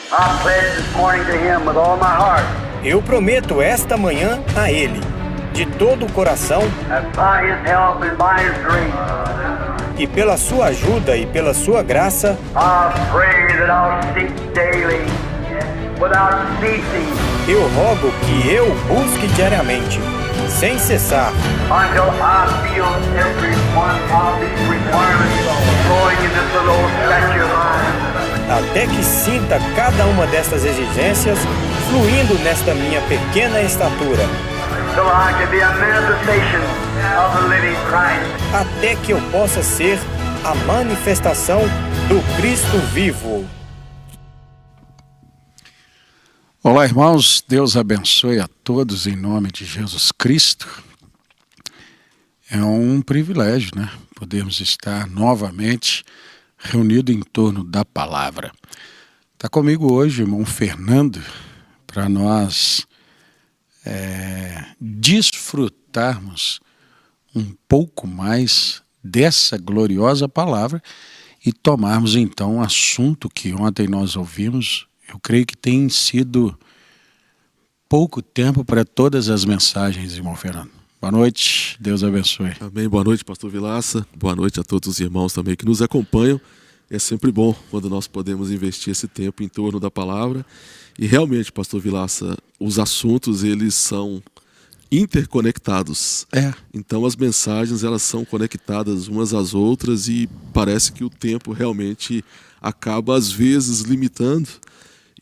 I pledge this morning to him with all my heart Eu prometo esta manhã a Ele, de todo o coração, that by his help and by his grace, e pela sua ajuda e pela sua graça, I pray that I'll seek daily, without ceasing, eu rogo que eu busque diariamente, sem cessar, until I feel every one of these requirements flowing in this little old statue of mine. até que sinta cada uma destas exigências fluindo nesta minha pequena estatura, So I can be a manifestation of the living Christ. até que eu possa ser a manifestação do Cristo vivo. Olá, irmãos, Deus abençoe a todos em nome de Jesus Cristo. É um privilégio, né? Podermos estar novamente reunidos em torno da palavra. Está comigo hoje o irmão Fernando, para nós desfrutarmos um pouco mais dessa gloriosa palavra e tomarmos então um assunto que ontem nós ouvimos. Eu creio que tem sido pouco tempo para todas as mensagens, irmão Fernando. Boa noite, Deus abençoe. Amém, boa noite, pastor Vilaça. Boa noite a todos os irmãos também que nos acompanham. É sempre bom quando nós podemos investir esse tempo em torno da palavra. E realmente, pastor Vilaça, os assuntos, eles são interconectados. Então as mensagens, elas são conectadas umas às outras e parece que o tempo realmente acaba às vezes limitando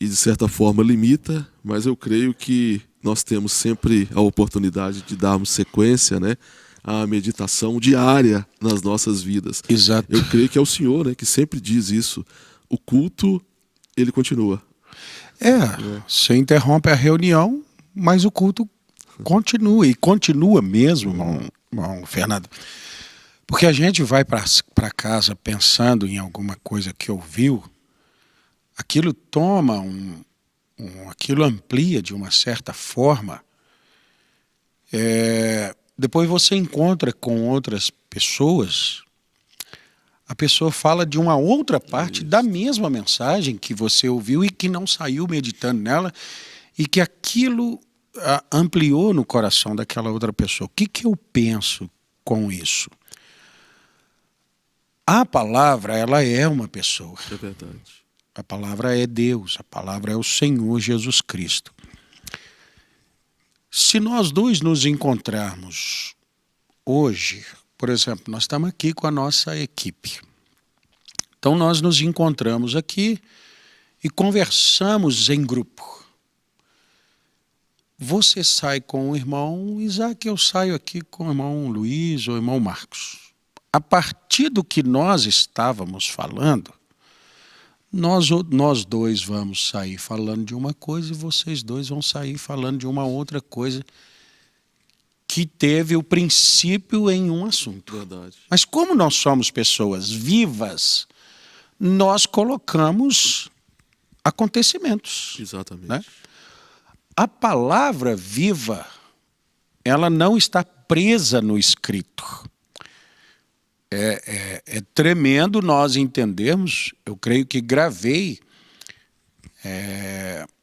e de certa forma limita, mas eu creio que nós temos sempre a oportunidade de darmos sequência, né, à meditação diária nas nossas vidas. Exato. Eu creio que é o Senhor, né, que sempre diz isso. O culto, ele continua. Você interrompe a reunião, mas o culto continua, e continua mesmo, irmão Fernando. Porque a gente vai para casa pensando em alguma coisa que ouviu, aquilo toma aquilo amplia de uma certa forma. Depois você encontra com outras pessoas, a pessoa fala de uma outra parte da mesma mensagem que você ouviu e que não saiu meditando nela, e que aquilo ampliou no coração daquela outra pessoa. O que eu penso com isso? A palavra, ela é uma pessoa. É verdade. A palavra é Deus, a palavra é o Senhor Jesus Cristo. Se nós dois nos encontrarmos hoje, por exemplo, nós estamos aqui com a nossa equipe. Então nós nos encontramos aqui e conversamos em grupo. Você sai com o irmão Isaac, eu saio aqui com o irmão Luiz ou o irmão Marcos. A partir do que nós estávamos falando, nós dois vamos sair falando de uma coisa e vocês dois vão sair falando de uma outra coisa que teve o princípio em um assunto. Verdade. Mas como nós somos pessoas vivas, nós colocamos acontecimentos. Exatamente. Né? A palavra viva, ela não está presa no escrito. É tremendo nós entendermos. Eu creio que gravei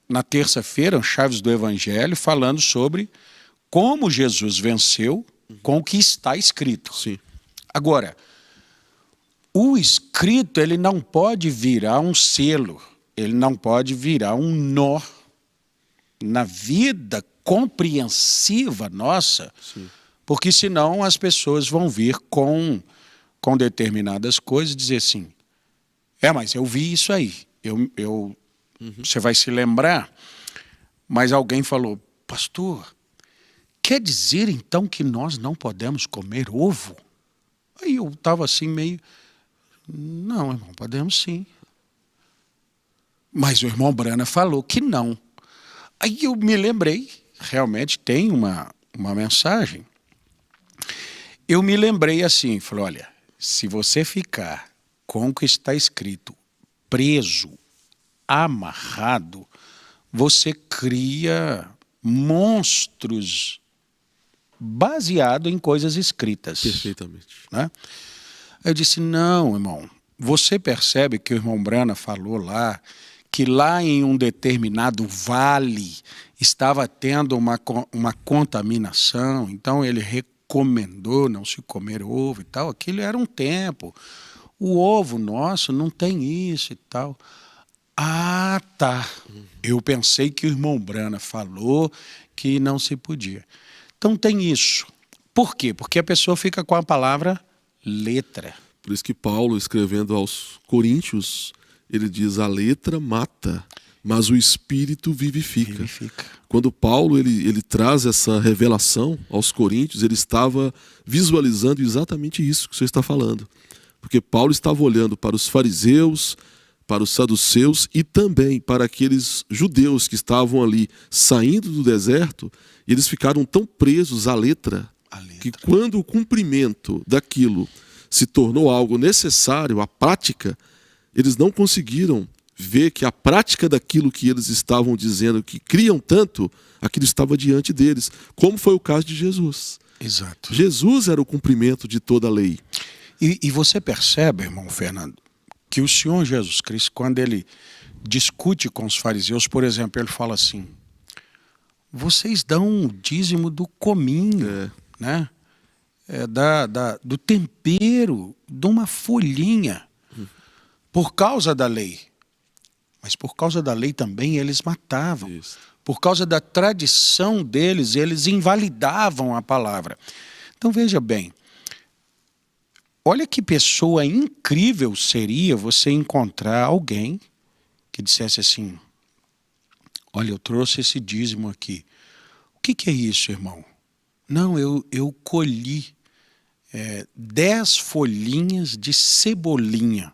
na terça-feira Chaves do Evangelho falando sobre como Jesus venceu com o que está escrito. Sim. Agora, o escrito, ele não pode virar um selo, ele não pode virar um nó na vida compreensiva nossa. Sim. Porque senão as pessoas vão vir com determinadas coisas e dizer assim, mas eu vi isso aí, você vai se lembrar, mas alguém falou, pastor, quer dizer então que nós não podemos comer ovo? Aí eu estava assim meio, não, irmão, podemos sim. Mas o irmão Brana falou que não. Aí eu me lembrei, realmente tem uma mensagem. Eu me lembrei assim, falei, olha, se você ficar com o que está escrito, preso, amarrado, você cria monstros baseado em coisas escritas. Perfeitamente. Né? Eu disse, não, irmão, você percebe que o irmão Brana falou lá que lá em um determinado vale estava tendo uma contaminação, então ele recomendou não se comer ovo e tal. Aquilo era um tempo. O ovo nosso não tem isso e tal. Ah, tá. Eu pensei que o irmão Brana falou que não se podia. Então tem isso. Por quê? Porque a pessoa fica com a palavra letra. Por isso que Paulo, escrevendo aos Coríntios, ele diz: a letra mata, mas o espírito vivifica. Quando Paulo ele traz essa revelação aos Coríntios, ele estava visualizando exatamente isso que você está falando. Porque Paulo estava olhando para os fariseus, para os saduceus e também para aqueles judeus que estavam ali saindo do deserto, e eles ficaram tão presos à letra, que quando o cumprimento daquilo se tornou algo necessário, a prática, eles não conseguiram ver que a prática daquilo que eles estavam dizendo, que criam tanto, aquilo estava diante deles, como foi o caso de Jesus. Exato. Jesus era o cumprimento de toda a lei. E você percebe, irmão Fernando, que o Senhor Jesus Cristo, quando ele discute com os fariseus, por exemplo, ele fala assim: vocês dão o dízimo do cominho, né? Do tempero, de uma folhinha, por causa da lei. Mas por causa da lei também eles matavam. Isso. Por causa da tradição deles, eles invalidavam a palavra. Então veja bem, olha que pessoa incrível seria você encontrar alguém que dissesse assim: olha, eu trouxe esse dízimo aqui. O que é isso, irmão? Não, eu colhi 10 folhinhas de cebolinha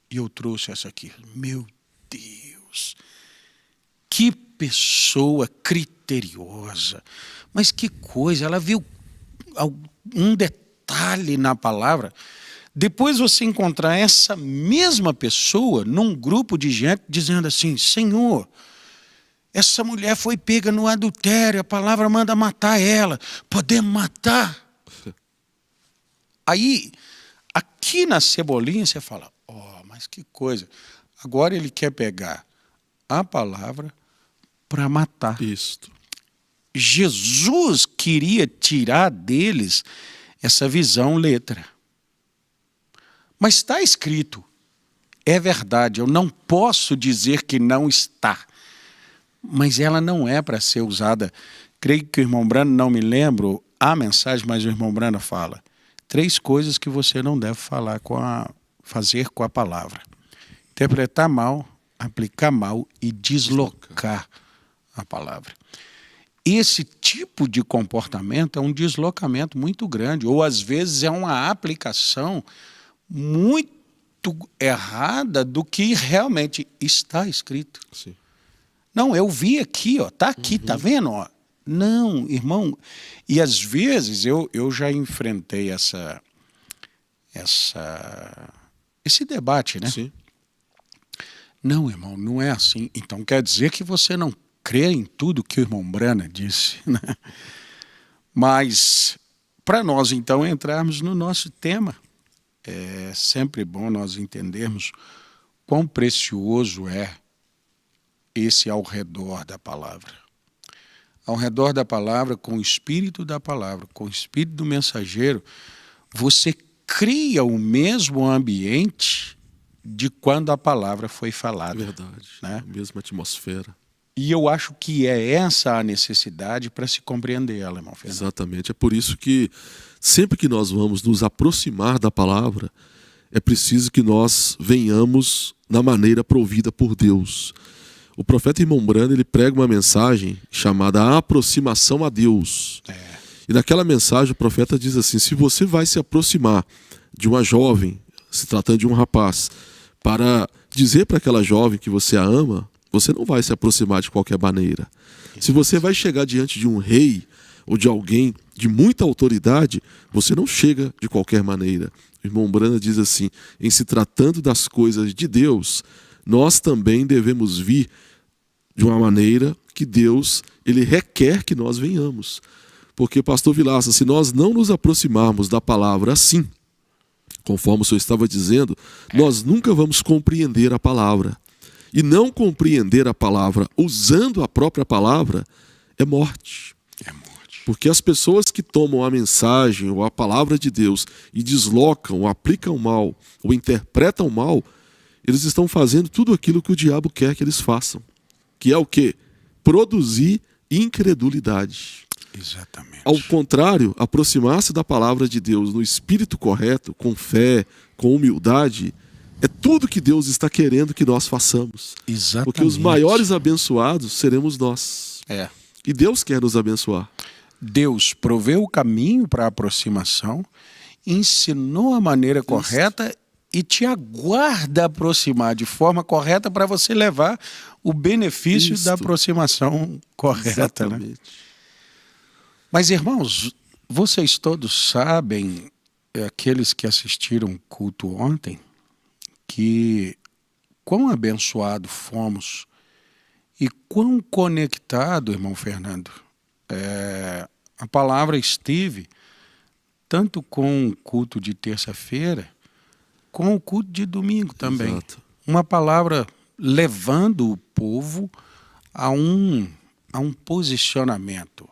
e eu trouxe essa aqui. Meu Deus, que pessoa criteriosa. Mas que coisa, ela viu um detalhe na palavra. Depois você encontrar essa mesma pessoa num grupo de gente dizendo assim: Senhor, essa mulher foi pega no adultério, a palavra manda matar ela. Podemos matar? Aí, aqui na cebolinha você fala: oh, mas que coisa. Agora ele quer pegar a palavra para matar. Isso. Jesus queria tirar deles essa visão letra. Mas está escrito. É verdade, eu não posso dizer que não está. Mas ela não é para ser usada. Creio que o irmão Brano, não me lembro a mensagem, mas o irmão Brano fala: 3 coisas que você não deve fazer com a palavra: interpretar mal, aplicar mal e deslocar a palavra. Esse tipo de comportamento é um deslocamento muito grande, ou às vezes é uma aplicação muito errada do que realmente está escrito. Sim. Não, eu vi aqui, ó, tá aqui, tá vendo? Ó? Não, irmão. E às vezes eu já enfrentei esse debate, né? Sim. Não, irmão, não é assim. Então quer dizer que você não crê em tudo que o irmão Brana disse, né? Mas para nós então entrarmos no nosso tema, é sempre bom nós entendermos quão precioso é esse ao redor da palavra. Ao redor da palavra, com o espírito da palavra, com o espírito do mensageiro, você cria o mesmo ambiente de quando a palavra foi falada. Verdade, né? A mesma atmosfera. E eu acho que é essa a necessidade para se compreender ela, irmão Fernando. Exatamente, é por isso que sempre que nós vamos nos aproximar da palavra, é preciso que nós venhamos na maneira provida por Deus. O profeta irmão Brano, ele prega uma mensagem chamada aproximação a Deus. E naquela mensagem o profeta diz assim: se você vai se aproximar de uma jovem, se tratando de um rapaz, para dizer para aquela jovem que você a ama, você não vai se aproximar de qualquer maneira. Se você vai chegar diante de um rei ou de alguém de muita autoridade, você não chega de qualquer maneira. O irmão Brana diz assim: em se tratando das coisas de Deus, nós também devemos vir de uma maneira que Deus ele requer que nós venhamos. Porque, pastor Vilaça, se nós não nos aproximarmos da palavra assim, conforme o senhor estava dizendo, nós nunca vamos compreender a palavra. E não compreender a palavra usando a própria palavra é morte. É morte. Porque as pessoas que tomam a mensagem ou a palavra de Deus e deslocam, ou aplicam mal, ou interpretam mal, eles estão fazendo tudo aquilo que o diabo quer que eles façam. Que é o quê? Produzir incredulidade. Exatamente. Ao contrário, aproximar-se da palavra de Deus no espírito correto, com fé, com humildade, é tudo que Deus está querendo que nós façamos. Exatamente. Porque os maiores abençoados seremos nós. É. E Deus quer nos abençoar. Deus proveu o caminho para a aproximação, ensinou a maneira correta e te aguarda aproximar de forma correta para você levar o benefício da aproximação correta. Né? Mas, irmãos, vocês todos sabem, aqueles que assistiram o culto ontem, que quão abençoado fomos e quão conectado, irmão Fernando, a palavra esteve tanto com o culto de terça-feira, com o culto de domingo também. Exato. Uma palavra levando o povo a um posicionamento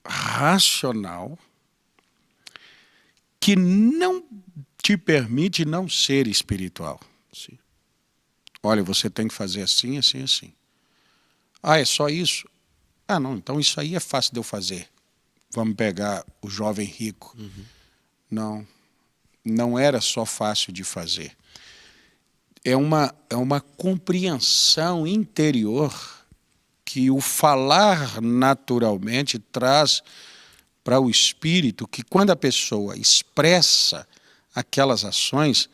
racional que não te permite não ser espiritual. Sim. Olha, você tem que fazer assim, assim, assim. Ah, é só isso? Ah, não, então isso aí é fácil de eu fazer. Vamos pegar o jovem rico. Não era só fácil de fazer. É uma compreensão interior que o falar naturalmente traz para o espírito, que quando a pessoa expressa aquelas ações,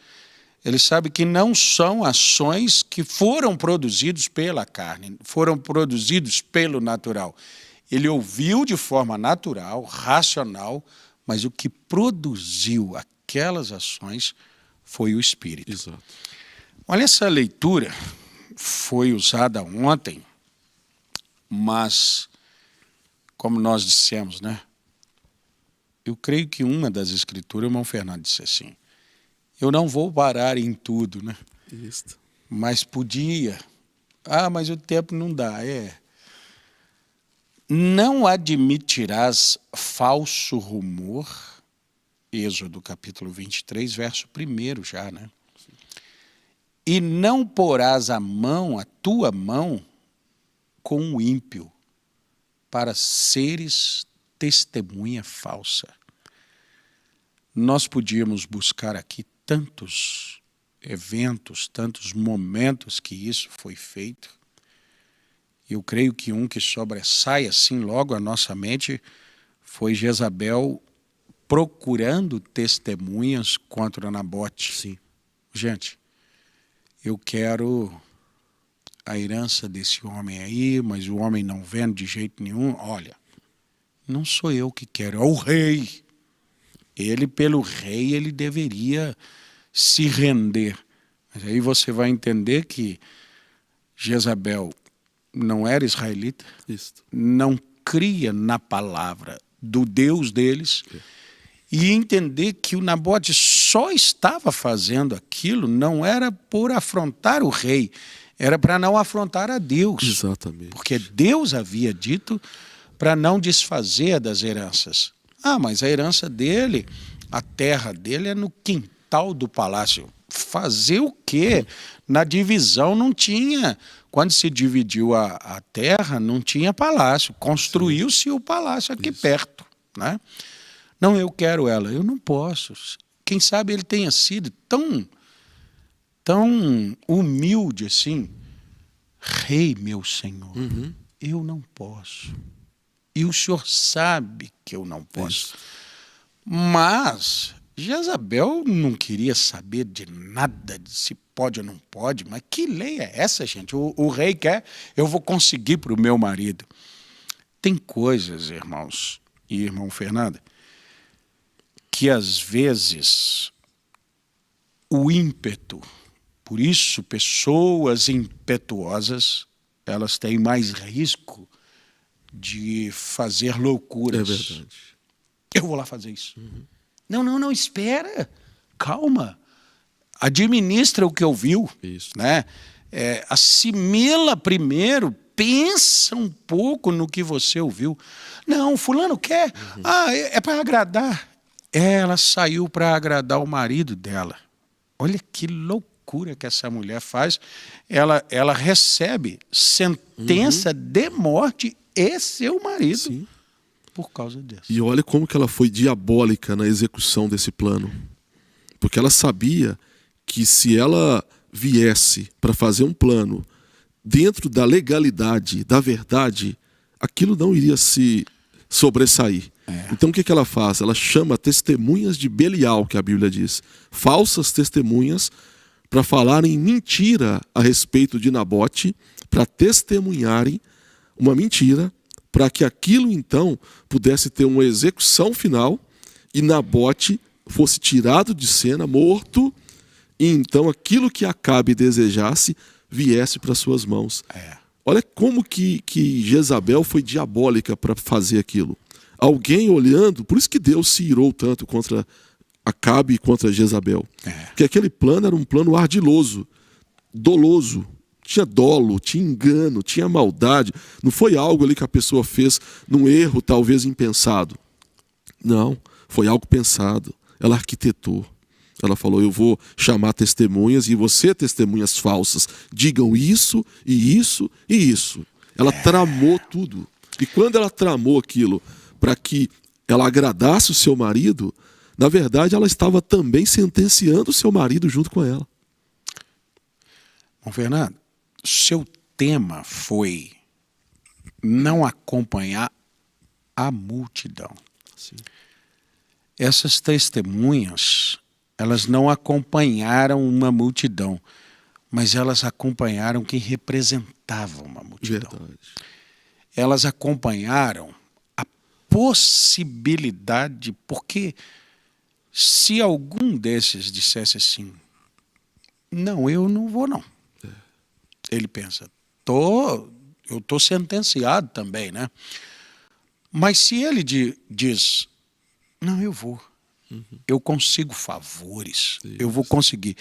ele sabe que não são ações que foram produzidas pela carne, foram produzidas pelo natural. Ele ouviu de forma natural, racional, mas o que produziu aquelas ações foi o Espírito. Exato. Olha, essa leitura foi usada ontem, mas, como nós dissemos, né? Eu creio que uma das escrituras, o irmão Fernando disse assim, eu não vou parar em tudo, né? Isso. Mas podia. Ah, mas o tempo não dá. Não admitirás falso rumor, Êxodo capítulo 23, verso 1 já, né? E não porás a tua mão, com o ímpio, para seres testemunha falsa. Nós podíamos buscar aqui tantos eventos, tantos momentos que isso foi feito. Eu creio que um que sobressai assim logo à nossa mente foi Jezabel procurando testemunhas contra Nabote. Sim. Gente, eu quero a herança desse homem aí, mas o homem não vendo de jeito nenhum. Olha, não sou eu que quero, é o rei. Ele, pelo rei, ele deveria se render. Mas aí você vai entender que Jezabel não era israelita, não cria na palavra do Deus deles, e entender que o Nabote só estava fazendo aquilo, não era por afrontar o rei, era para não afrontar a Deus. Exatamente. Porque Deus havia dito para não desfazer das heranças. Ah, mas a herança dele, a terra dele é no quintal do palácio. Fazer o quê? Na divisão não tinha. Quando se dividiu a terra, não tinha palácio. Construiu-se o palácio aqui perto, né? Não, eu quero ela. Eu não posso. Quem sabe ele tenha sido tão humilde assim. Rei, meu Senhor, eu não posso. E o Senhor sabe que eu não posso. Mas Jezabel não queria saber de nada, de se pode ou não pode. Mas que lei é essa, gente? O rei quer, eu vou conseguir para o meu marido. Tem coisas, irmãos e irmão Fernanda, que às vezes o ímpeto, por isso pessoas impetuosas, elas têm mais risco de fazer loucuras. É verdade. Eu vou lá fazer isso. Não, espera. Calma. administra o que ouviu, Isso. né? Assimila primeiro, pensa um pouco no que você ouviu. Não, fulano quer, é para agradar. Ela saiu para agradar o marido dela. Olha que loucura que essa mulher faz. Ela recebe sentença de morte e seu marido. Sim. Por causa disso. E olha como que ela foi diabólica na execução desse plano. Porque ela sabia que se ela viesse para fazer um plano dentro da legalidade, da verdade, aquilo não iria se sobressair. Então o que ela faz? Ela chama testemunhas de Belial, que a Bíblia diz. Falsas testemunhas para falarem mentira a respeito de Nabote, para testemunharem uma mentira, para que aquilo então pudesse ter uma execução final e Nabote fosse tirado de cena, morto, e então aquilo que Acabe desejasse viesse para suas mãos. Olha como que Jezabel foi diabólica para fazer aquilo. Alguém olhando, por isso que Deus se irou tanto contra Acabe e contra Jezabel. Porque aquele plano era um plano ardiloso, doloso. Tinha dolo, tinha engano, tinha maldade. Não foi algo ali que a pessoa fez num erro talvez impensado. Não, foi algo pensado. Ela arquitetou. Ela falou, eu vou chamar testemunhas e você, testemunhas falsas, digam isso e isso e isso. Ela tramou tudo. E quando ela tramou aquilo para que ela agradasse o seu marido, na verdade ela estava também sentenciando o seu marido junto com ela. Bom, Fernando, seu tema foi não acompanhar a multidão. Sim. Essas testemunhas, elas não acompanharam uma multidão, mas elas acompanharam quem representava uma multidão. Verdade. Elas acompanharam a possibilidade, porque se algum desses dissesse assim, não, eu não vou não. Ele pensa, eu estou sentenciado também, né? Mas se ele diz, não, eu vou. Eu consigo favores, eu vou conseguir.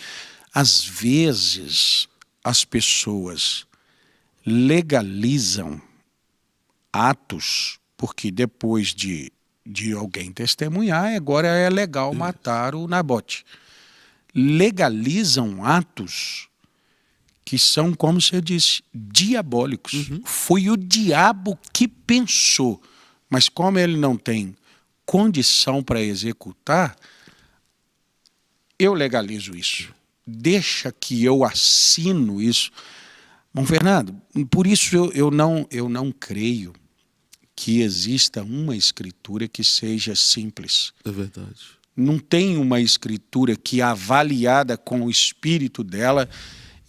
Às vezes, as pessoas legalizam atos, porque depois de alguém testemunhar, agora é legal matar o Nabote. Legalizam atos que são, como você disse, diabólicos. Foi o diabo que pensou, mas como ele não tem condição para executar, eu legalizo isso. Deixa que eu assino isso. Bom, Fernando, por isso eu não creio que exista uma escritura que seja simples. É verdade. Não tem uma escritura que, avaliada com o espírito dela,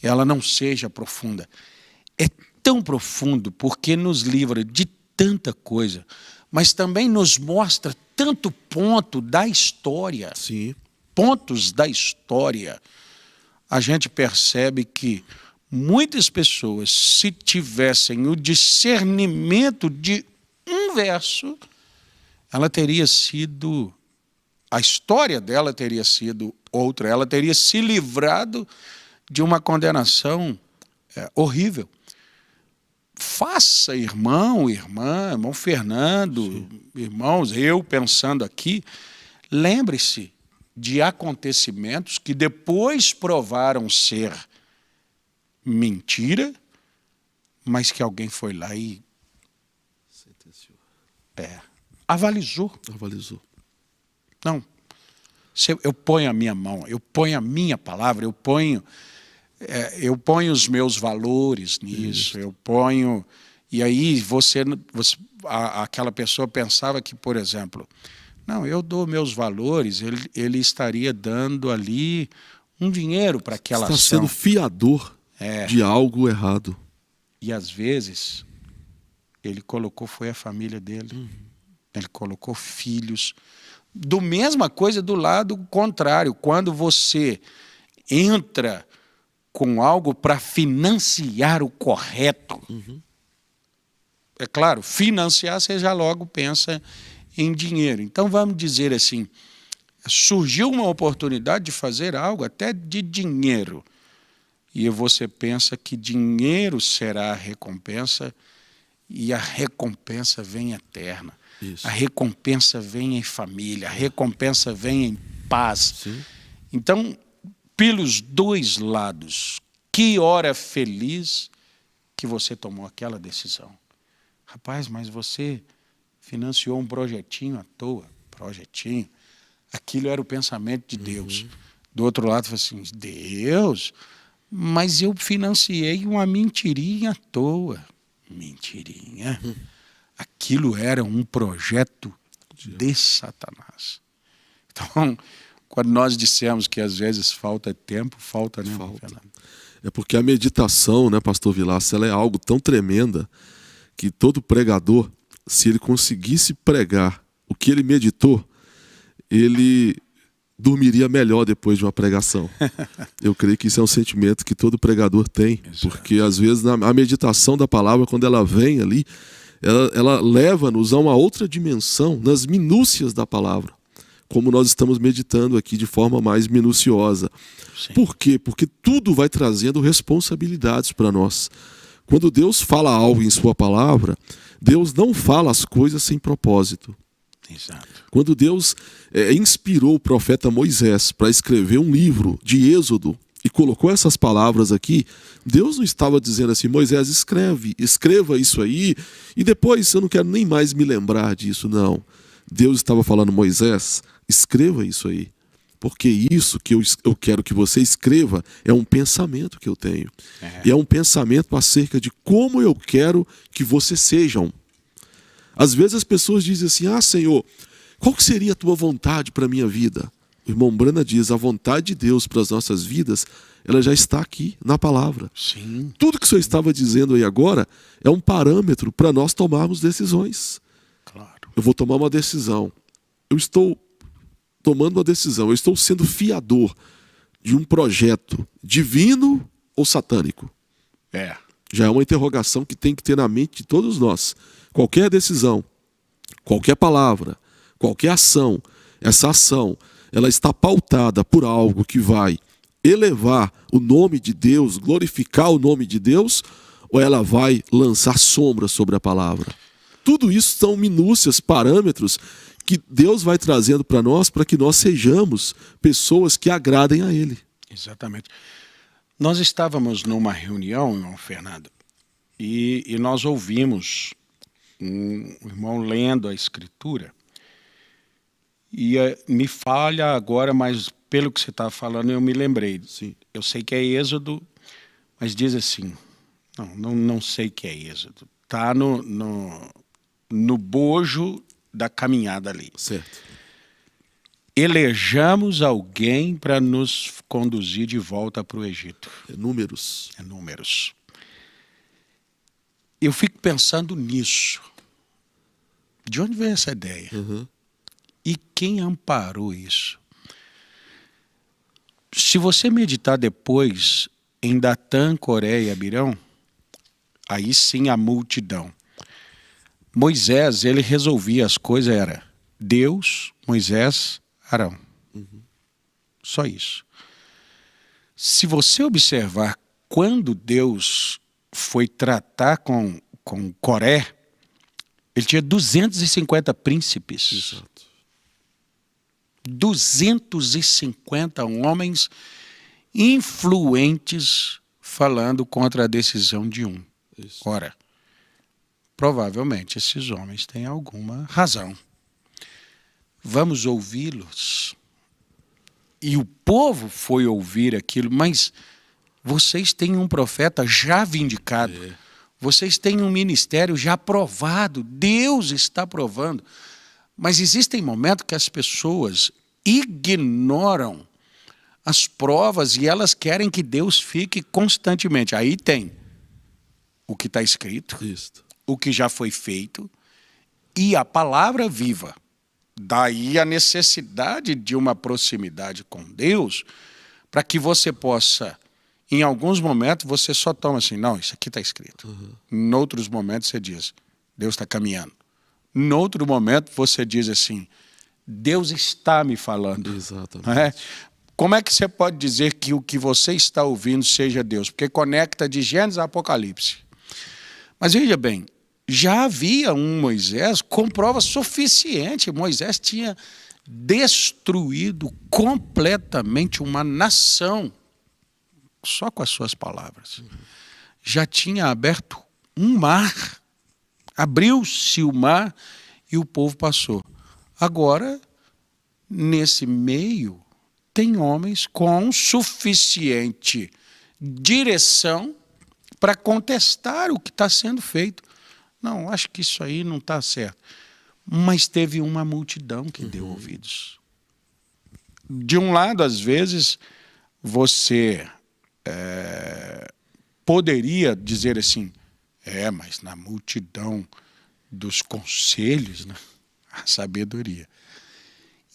ela não seja profunda. É tão profundo porque nos livra de tanta coisa, mas também nos mostra tanto ponto da história. Sim. Pontos da história. A gente percebe que muitas pessoas, se tivessem o discernimento de um verso, ela teria sido, a história dela teria sido outra, ela teria se livrado de uma condenação horrível. Faça, irmão Fernando, irmãos, eu pensando aqui, lembre-se de acontecimentos que depois provaram ser mentira, mas que alguém foi lá e Sentenciou. avalizou. Avalizou. Não, eu ponho a minha mão, eu ponho a minha palavra, eu ponho os meus valores nisso, eu ponho... E aí aquela pessoa pensava que, por exemplo, não, eu dou meus valores, ele estaria dando ali um dinheiro para aquela ação. Está sendo fiador de algo errado. E às vezes ele colocou, foi a família dele, ele colocou filhos. Do mesma coisa do lado contrário, quando você entra com algo para financiar o correto. É claro, financiar você já logo pensa em dinheiro. Então vamos dizer assim, Surgiu uma oportunidade de fazer algo, até de dinheiro. E você pensa que dinheiro será a recompensa, e a recompensa vem eterna. Isso. A recompensa vem em família, a recompensa vem em paz. Sim. Então, pelos dois lados, que hora feliz que você tomou aquela decisão. Rapaz, mas você financiou um projetinho à toa. Projetinho. Aquilo era o pensamento de Deus. Do outro lado, falou assim, Deus, mas eu financiei uma mentirinha à toa. Mentirinha? Aquilo era um projeto de Satanás. Então, quando nós dissemos que às vezes falta tempo, falta, né, Fernando? É porque a meditação, né, pastor Vilaça, ela é algo tão tremenda que todo pregador, se ele conseguisse pregar o que ele meditou, ele dormiria melhor depois de uma pregação. Eu creio que isso é um sentimento que todo pregador tem, porque às vezes a meditação da palavra, quando ela vem ali, ela leva-nos a uma outra dimensão nas minúcias da palavra, como nós estamos meditando aqui de forma mais minuciosa. Sim. Por quê? Porque tudo vai trazendo responsabilidades para nós. Quando Deus fala algo em sua palavra, Deus não fala as coisas sem propósito. Exato. Quando Deus inspirou o profeta Moisés para escrever um livro de Êxodo e colocou essas palavras aqui, Deus não estava dizendo assim, Moisés, escreva isso aí e depois eu não quero nem mais me lembrar disso, não. Deus estava falando, Moisés, escreva isso aí, porque isso que eu quero que você escreva é um pensamento que eu tenho. E é um pensamento acerca de como eu quero que vocês sejam. Às vezes as pessoas dizem assim, Senhor, qual que seria a tua vontade para a minha vida? O irmão Brana diz, a vontade de Deus para as nossas vidas, ela já está aqui na palavra. Sim. Tudo que o senhor estava dizendo aí agora é um parâmetro para nós tomarmos decisões. Claro. Eu vou tomar uma decisão. Eu estou tomando uma decisão. Eu estou sendo fiador de um projeto divino ou satânico? Já é uma interrogação que tem que ter na mente de todos nós. Qualquer decisão, qualquer palavra, qualquer ação, essa ação, ela está pautada por algo que vai elevar o nome de Deus, glorificar o nome de Deus, ou ela vai lançar sombra sobre a palavra? Tudo isso são minúcias, parâmetros que Deus vai trazendo para nós para que nós sejamos pessoas que agradem a Ele. Exatamente. Nós estávamos numa reunião, irmão Fernando, e nós ouvimos um irmão lendo a Escritura, e me falha agora, mas pelo que você estava falando eu me lembrei. Sim. Eu sei que é Êxodo, mas diz assim, não sei que é Êxodo, está no bojo da caminhada ali. Certo. Elejamos alguém para nos conduzir de volta para o Egito. Números. É Números. Eu fico pensando nisso. De onde veio essa ideia? E quem amparou isso? Se você meditar depois em Datã, Coré e Abirão, aí sim a multidão. Moisés, ele resolvia as coisas, era Deus, Moisés, Arão. Só isso. Se você observar quando Deus foi tratar com Coré, ele tinha 250 príncipes. Exato. 250 homens influentes falando contra a decisão de um. Isso. Ora, provavelmente esses homens têm alguma razão. Vamos ouvi-los. E o povo foi ouvir aquilo, mas vocês têm um profeta já vindicado. Vocês têm um ministério já provado. Deus está provando. Mas existem momentos que as pessoas ignoram as provas e elas querem que Deus fique constantemente. Aí tem o que está escrito, Isso. o que já foi feito e a palavra viva. Daí a necessidade de uma proximidade com Deus para que você possa, em alguns momentos, você só toma assim, não, isso aqui está escrito. Em outros momentos você diz, Deus está caminhando. Em outro momento você diz assim, Deus está me falando. Exatamente. Não é? Como é que você pode dizer que o que você está ouvindo seja Deus? Porque conecta de Gênesis a Apocalipse. Mas veja bem, já havia um Moisés com prova suficiente. Moisés tinha destruído completamente uma nação, só com as suas palavras. Já tinha aberto um mar, abriu-se o mar e o povo passou. Agora, nesse meio, tem homens com suficiente direção para contestar o que está sendo feito. Não, acho que isso aí não está certo. Mas teve uma multidão que deu ouvidos. De um lado, às vezes, você poderia dizer assim, mas na multidão dos conselhos, né, a sabedoria.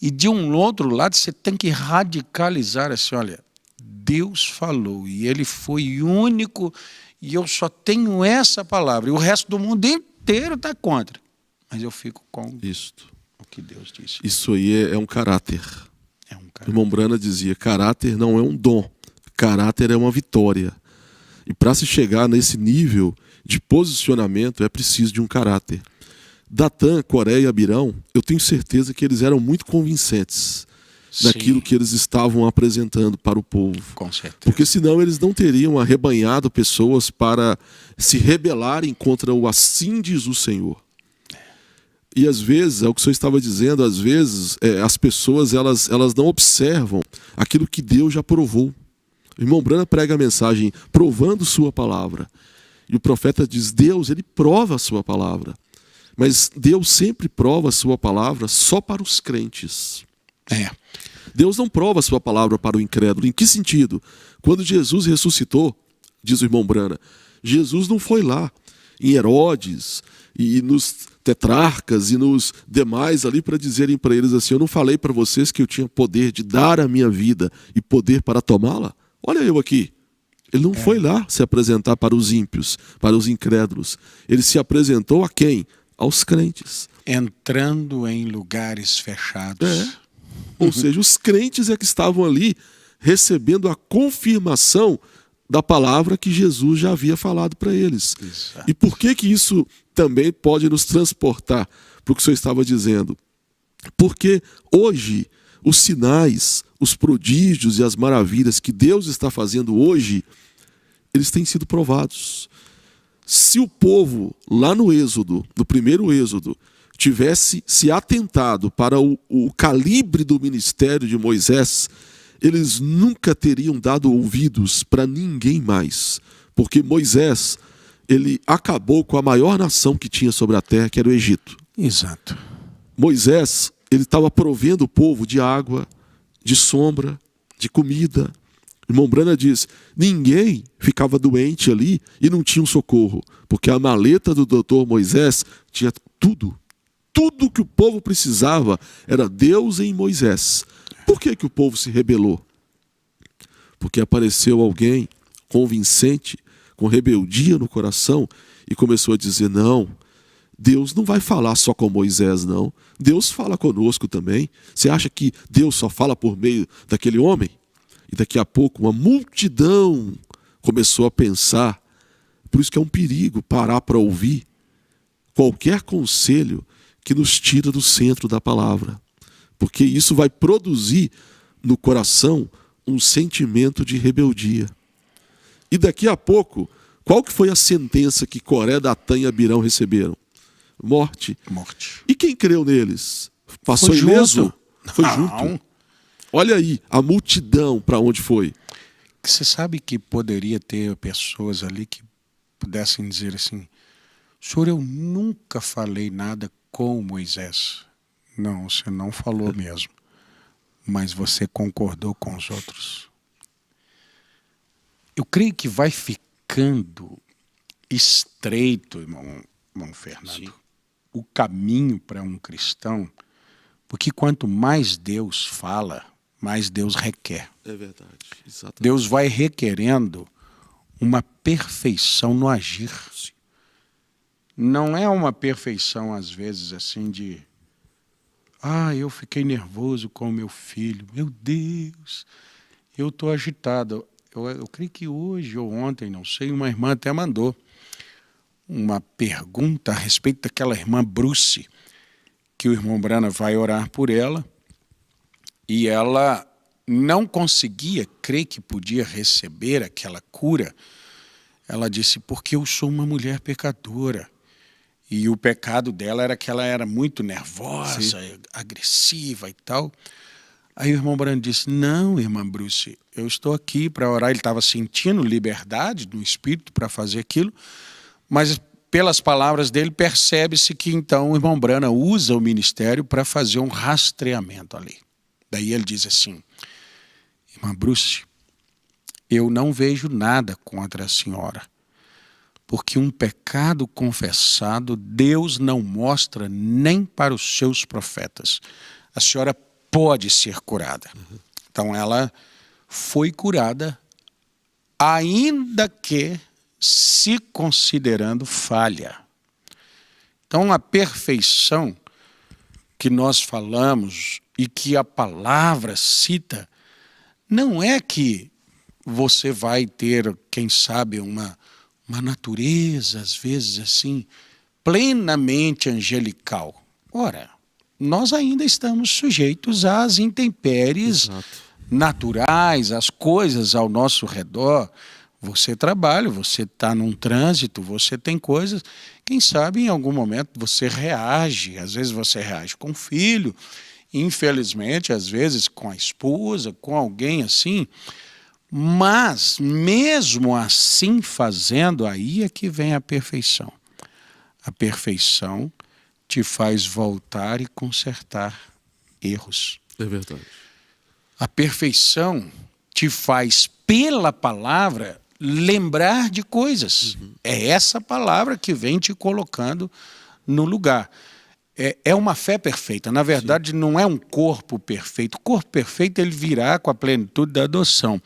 E de um outro lado, você tem que radicalizar assim, olha, Deus falou e ele foi único e eu só tenho essa palavra. E o resto do mundo inteiro está contra. Mas eu fico com Isto. o que Deus disse. Isso aí é um caráter. É um O cara. irmão Brana dizia, caráter não é um dom, caráter é uma vitória. E para se chegar nesse nível de posicionamento é preciso de um caráter. Datã, Coré e Abirão, eu tenho certeza que eles eram muito convincentes naquilo Sim, que eles estavam apresentando para o povo. com certeza. Porque senão eles não teriam arrebanhado pessoas para se rebelarem contra o assim diz o Senhor. E às vezes, é o que o senhor estava dizendo, às vezes as pessoas elas não observam aquilo que Deus já provou. O irmão Brana prega a mensagem provando sua palavra. E o profeta diz, Deus, ele prova a sua palavra. Mas Deus sempre prova a sua palavra só para os crentes. Deus não prova a sua palavra para o incrédulo. Em que sentido? Quando Jesus ressuscitou, diz o irmão Brana, Jesus não foi lá em Herodes e nos tetrarcas e nos demais ali para dizerem para eles assim, eu não falei para vocês que eu tinha poder de dar a minha vida e poder para tomá-la? Olha eu aqui. Ele não foi lá se apresentar para os ímpios, para os incrédulos. Ele se apresentou a quem? Aos crentes. Entrando em lugares fechados. Ou seja, os crentes é que estavam ali recebendo a confirmação da palavra que Jesus já havia falado para eles. Exato. E por que isso também pode nos transportar para o que o senhor estava dizendo? Porque hoje os sinais, os prodígios e as maravilhas que Deus está fazendo hoje, eles têm sido provados. Se o povo, lá no Êxodo, no primeiro Êxodo, tivesse se atentado para o calibre do ministério de Moisés, eles nunca teriam dado ouvidos para ninguém mais. Porque Moisés, ele acabou com a maior nação que tinha sobre a terra, que era o Egito. Exato. Moisés, ele estava provendo o povo de água, de sombra, de comida. O irmão Brana diz, ninguém ficava doente ali e não tinha um socorro, porque a maleta do doutor Moisés tinha tudo. Tudo que o povo precisava era Deus em Moisés. Por que o povo se rebelou? Porque apareceu alguém convincente, com rebeldia no coração, e começou a dizer, não, Deus não vai falar só com Moisés, não. Deus fala conosco também. Você acha que Deus só fala por meio daquele homem? E daqui a pouco uma multidão começou a pensar. Por isso que é um perigo parar para ouvir qualquer conselho que nos tira do centro da palavra. Porque isso vai produzir no coração um sentimento de rebeldia. E daqui a pouco, qual que foi a sentença que Coré, Datã e Abirão receberam? Morte. Morte. E quem creu neles? Passou Foi ileso? junto. Foi Não. junto. Olha aí, a multidão para onde foi. Você sabe que poderia ter pessoas ali que pudessem dizer assim, senhor, eu nunca falei nada com Moisés. Não, você não falou mesmo. Mas você concordou com os outros. Eu creio que vai ficando estreito, irmão Fernando, Sim. o caminho para um cristão, porque quanto mais Deus fala, mais Deus requer. É verdade, exatamente. Deus vai requerendo uma perfeição no agir. Sim. Não é uma perfeição, às vezes, assim, de Eu fiquei nervoso com o meu filho. Meu Deus, eu estou agitado. Eu creio que hoje ou ontem, não sei, uma irmã até mandou uma pergunta a respeito daquela irmã Bruce, que o irmão Brana vai orar por ela, e ela não conseguia crer que podia receber aquela cura. Ela disse, porque eu sou uma mulher pecadora. E o pecado dela era que ela era muito nervosa, agressiva e tal. Aí o irmão Brana disse, não, irmã Bruce, eu estou aqui para orar. Ele estava sentindo liberdade no espírito para fazer aquilo, mas pelas palavras dele percebe-se que então o irmão Brana usa o ministério para fazer um rastreamento ali. Daí ele diz assim, irmã Bruce, eu não vejo nada contra a senhora, porque um pecado confessado Deus não mostra nem para os seus profetas. A senhora pode ser curada. Então ela foi curada, ainda que se considerando falha. Então a perfeição que nós falamos e que a palavra cita, não é que você vai ter, quem sabe, uma natureza, às vezes assim, plenamente angelical. Ora, nós ainda estamos sujeitos às intempéries naturais, às coisas ao nosso redor. Você trabalha, você está num trânsito, você tem coisas, quem sabe em algum momento você reage, às vezes você reage com o filho, infelizmente, às vezes com a esposa, com alguém assim. Mas, mesmo assim fazendo, aí é que vem a perfeição. A perfeição te faz voltar e consertar erros. É verdade. A perfeição te faz, pela palavra, lembrar de coisas. É essa palavra que vem te colocando no lugar. É uma fé perfeita. Na verdade, não é um corpo perfeito. O corpo perfeito ele virá com a plenitude da adoção.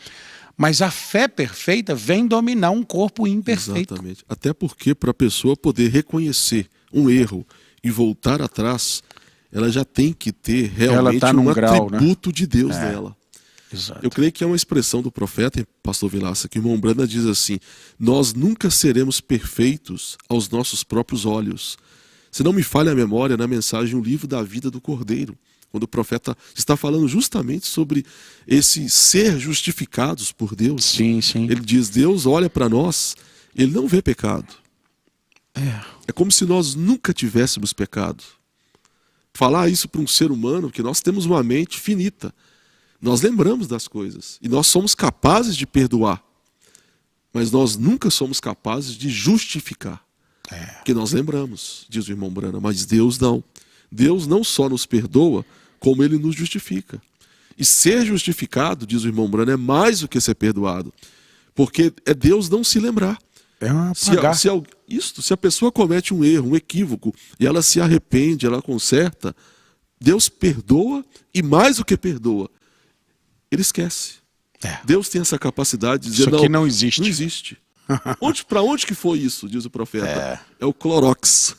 Mas a fé perfeita vem dominar um corpo imperfeito. Exatamente. Até porque para a pessoa poder reconhecer um erro e voltar atrás, ela já tem que ter realmente um atributo de Deus nela. Exato. Eu creio que é uma expressão do profeta, pastor Vilaça, que o irmão Brana diz assim, nós nunca seremos perfeitos aos nossos próprios olhos. Se não me falha a memória, na mensagem O Livro da Vida do Cordeiro, quando o profeta está falando justamente sobre esse ser justificados por Deus. Sim, sim. Ele diz, Deus olha para nós, ele não vê pecado. É como se nós nunca tivéssemos pecado. Falar isso para um ser humano, que nós temos uma mente finita. Nós lembramos das coisas e nós somos capazes de perdoar, mas nós nunca somos capazes de justificar. Porque nós lembramos, diz o irmão Brana, mas Deus não. Deus não só nos perdoa, como ele nos justifica. E ser justificado, diz o irmão Brana, é mais do que ser perdoado. Porque é Deus não se lembrar. Se a pessoa comete um erro, um equívoco, e ela se arrepende, ela conserta, Deus perdoa e mais do que perdoa, ele esquece. Deus tem essa capacidade de dizer, isso aqui não existe. Não existe. Para onde que foi isso, diz o profeta? É o Clorox.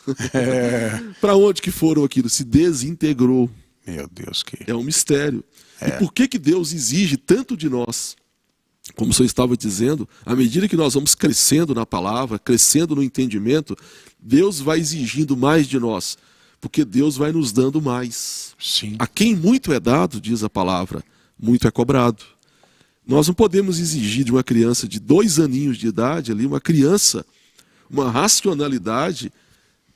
Para onde que foram aquilo? Se desintegrou. Meu Deus, que... É um mistério. E por que Deus exige tanto de nós? Como o senhor estava dizendo, à medida que nós vamos crescendo na palavra, crescendo no entendimento, Deus vai exigindo mais de nós, porque Deus vai nos dando mais. Sim. A quem muito é dado, diz a palavra, muito é cobrado. Nós não podemos exigir de uma criança de 2 aninhos de idade, ali, uma criança, uma racionalidade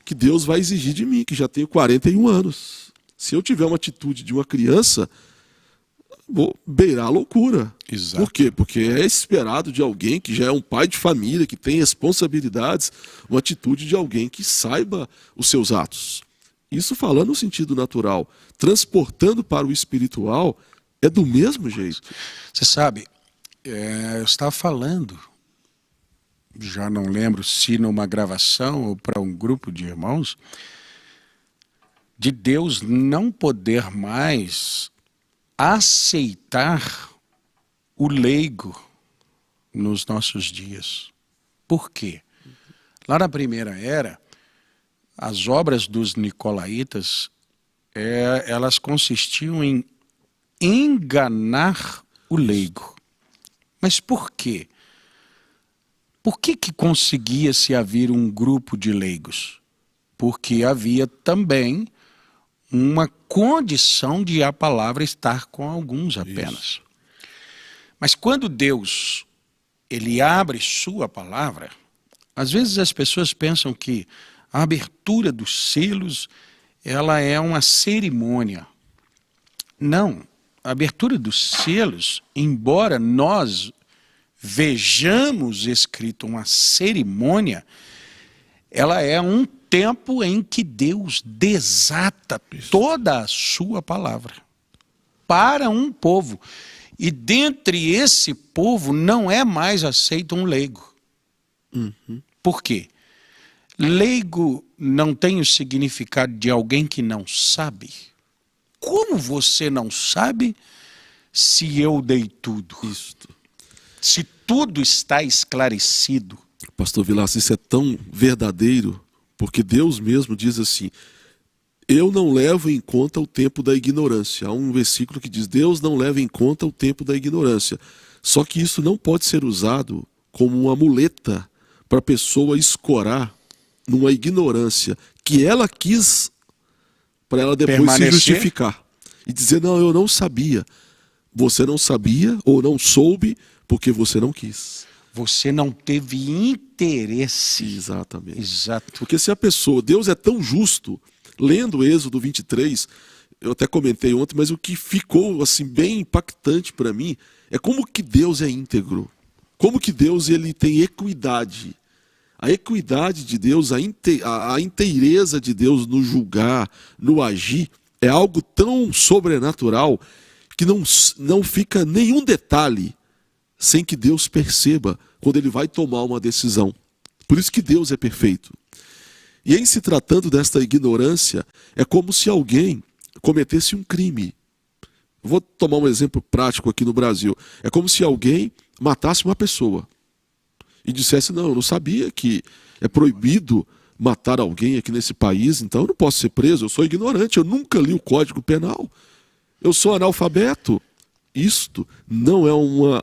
que Deus vai exigir de mim, que já tenho 41 anos. Se eu tiver uma atitude de uma criança, vou beirar a loucura. Exato. Por quê? Porque é esperado de alguém que já é um pai de família, que tem responsabilidades, uma atitude de alguém que saiba os seus atos. Isso falando no sentido natural. Transportando para o espiritual, é do mesmo jeito. Você sabe, eu estava falando, já não lembro se numa gravação ou para um grupo de irmãos, de Deus não poder mais aceitar o leigo nos nossos dias. Por quê? Lá na primeira era, as obras dos nicolaítas elas consistiam em enganar o leigo. Mas por quê? Por que conseguia-se haver um grupo de leigos? Porque havia também uma condição de a palavra estar com alguns apenas. Isso. Mas quando Deus ele abre sua palavra, às vezes as pessoas pensam que a abertura dos selos ela é uma cerimônia. Não, a abertura dos selos, embora nós vejamos escrito uma cerimônia, ela é um tempo em que Deus desata toda a sua palavra para um povo. E dentre esse povo não é mais aceito um leigo. Por quê? Leigo não tem o significado de alguém que não sabe. Como você não sabe se eu dei tudo? Isto. Se tudo está esclarecido. Pastor Vilaça, isso é tão verdadeiro, porque Deus mesmo diz assim: eu não levo em conta o tempo da ignorância. Há um versículo que diz: Deus não leva em conta o tempo da ignorância. Só que isso não pode ser usado como uma muleta para a pessoa escorar numa ignorância que ela quis, para ela depois permanecer, se justificar e dizer: não, eu não sabia. Você não sabia ou não soube porque você não quis. Você não teve interesse. Exatamente. Exato. Porque se a pessoa, Deus é tão justo, lendo Êxodo 23, eu até comentei ontem, mas o que ficou assim bem impactante para mim é como que Deus é íntegro. Como que Deus ele tem equidade. A equidade de Deus, a inteireza de Deus no julgar, no agir, é algo tão sobrenatural que não fica nenhum detalhe sem que Deus perceba quando ele vai tomar uma decisão. Por isso que Deus é perfeito. E em se tratando desta ignorância, é como se alguém cometesse um crime. Vou tomar um exemplo prático aqui no Brasil. É como se alguém matasse uma pessoa e dissesse: não, eu não sabia que é proibido matar alguém aqui nesse país, então eu não posso ser preso, eu sou ignorante, eu nunca li o Código Penal, eu sou analfabeto. Isto não é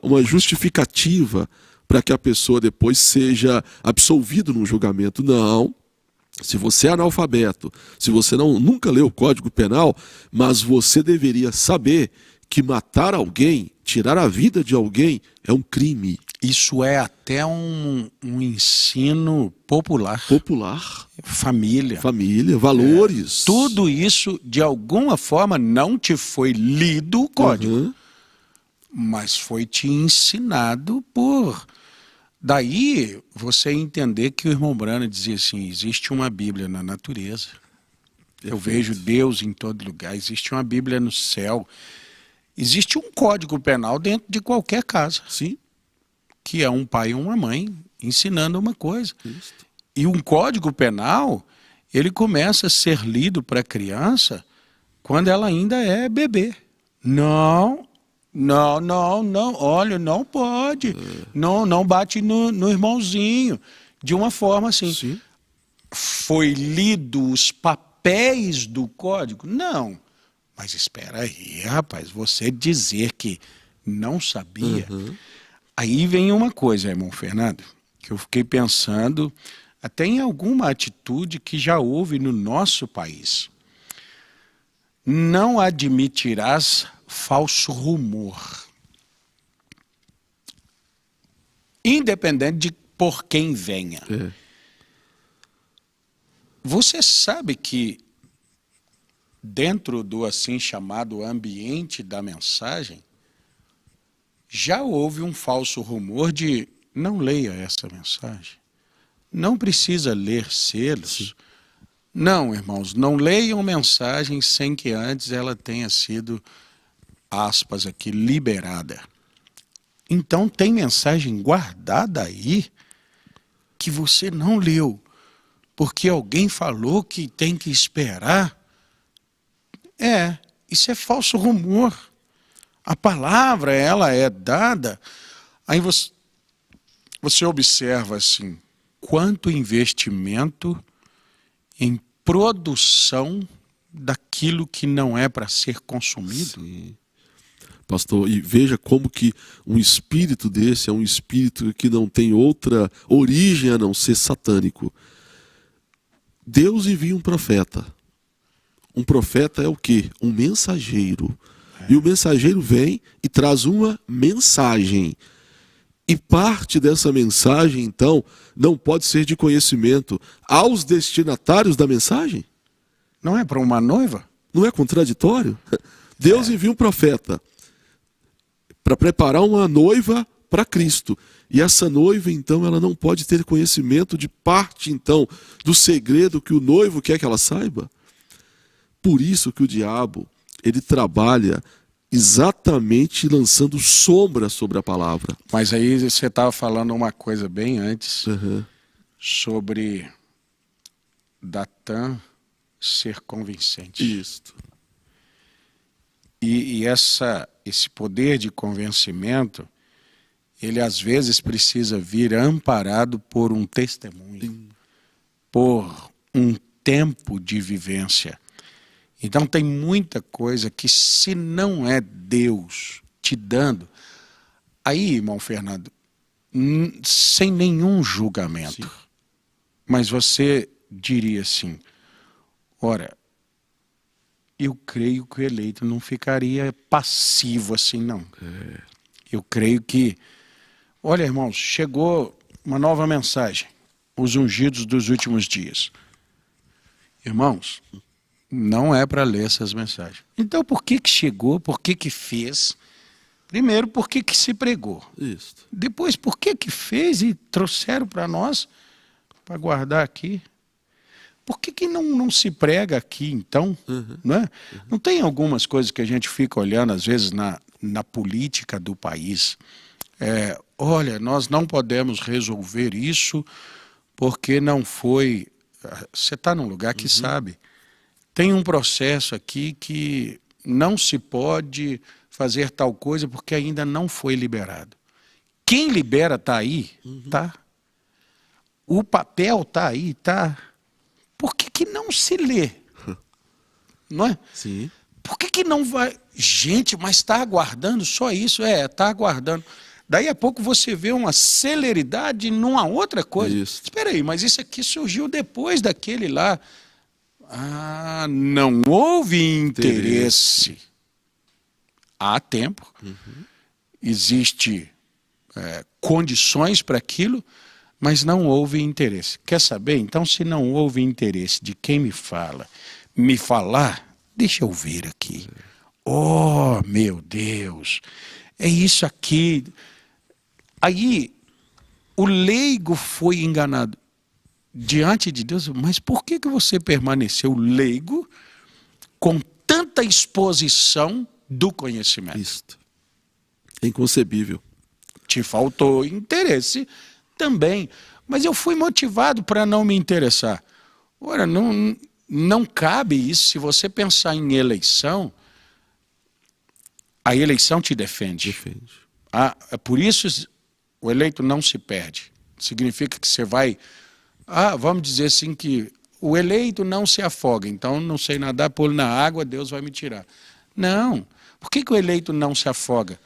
uma justificativa para que a pessoa depois seja absolvida num julgamento. Não. Se você é analfabeto, se você nunca leu o Código Penal, mas você deveria saber que matar alguém, tirar a vida de alguém, é um crime. Isso é até um ensino popular. Popular. Família. Família, valores. Tudo isso, de alguma forma, não te foi lido o código, mas foi te ensinado por... Daí você entender que o irmão Branham dizia assim: existe uma Bíblia na natureza. Eu vejo Deus em todo lugar. Existe uma Bíblia no céu. Existe um Código Penal dentro de qualquer casa. Sim. Que é um pai e uma mãe ensinando uma coisa. Isso. E um Código Penal, ele começa a ser lido para a criança quando ela ainda é bebê. Não, olha, não pode. Não bate no irmãozinho. De uma forma assim. Sim. Foi lido os papéis do código? Não. Mas espera aí, rapaz, você dizer que não sabia... Aí vem uma coisa, irmão Fernando, que eu fiquei pensando até em alguma atitude que já houve no nosso país. Não admitirás falso rumor, independente de por quem venha. Você sabe que dentro do assim chamado ambiente da mensagem, já houve um falso rumor de: não leia essa mensagem, não precisa ler selos. Sim. Não, irmãos, não leiam mensagem sem que antes ela tenha sido, aspas aqui, liberada. Então tem mensagem guardada aí que você não leu, porque alguém falou que tem que esperar. Isso é falso rumor. A palavra, ela é dada. Aí você observa assim, quanto investimento em produção daquilo que não é para ser consumido. Sim. Pastor, e veja como que um espírito desse é um espírito que não tem outra origem a não ser satânico. Deus envia um profeta. Um profeta é o quê? Um mensageiro. E o mensageiro vem e traz uma mensagem. E parte dessa mensagem, então, não pode ser de conhecimento aos destinatários da mensagem? Não é para uma noiva? Não é contraditório? Deus envia um profeta para preparar uma noiva para Cristo. E essa noiva, então, ela não pode ter conhecimento de parte, então, do segredo que o noivo quer que ela saiba. Por isso que o diabo, ele trabalha exatamente lançando sombra sobre a palavra. Mas aí você estava falando uma coisa bem antes, sobre Datã ser convincente. Isso. E esse poder de convencimento, ele às vezes precisa vir amparado por um testemunho, por um tempo de vivência. Então tem muita coisa que, se não é Deus te dando, aí, irmão Fernando, sem nenhum julgamento, sim, mas você diria assim, ora, eu creio que o eleito não ficaria passivo assim, não. Eu creio que, olha, irmãos, chegou uma nova mensagem, os ungidos dos últimos dias. Irmãos, não é para ler essas mensagens. Então, por que chegou? Por que fez? Primeiro, por que se pregou? Isso. Depois, por que fez e trouxeram para nós, para guardar aqui? Por que não se prega aqui, então? Não é? Não tem algumas coisas que a gente fica olhando, às vezes, na política do país? Olha, nós não podemos resolver isso porque não foi... Você está num lugar que sabe. Tem um processo aqui que não se pode fazer tal coisa porque ainda não foi liberado. Quem libera está aí, tá? O papel está aí, tá? Por que não se lê? Não é? Sim. Por que não vai... Gente, mas está aguardando só isso? Está aguardando. Daí a pouco você vê uma celeridade numa outra coisa. Isso. Espera aí, mas isso aqui surgiu depois daquele lá. Ah, não houve interesse. Há tempo. Existe condições para aquilo, mas não houve interesse. Quer saber? Então, se não houve interesse de quem me falar, deixa eu ver aqui. Oh, meu Deus, é isso aqui. Aí, o leigo foi enganado diante de Deus. Mas por que você permaneceu leigo com tanta exposição do conhecimento? Isso. É inconcebível. Te faltou interesse também. Mas eu fui motivado para não me interessar. Ora, não cabe isso. Se você pensar em eleição, a eleição te defende. Por isso, o eleito não se perde. Significa que você vai... vamos dizer assim que o eleito não se afoga. Então, não sei nadar, pulo na água, Deus vai me tirar. Não. Por que o eleito não se afoga?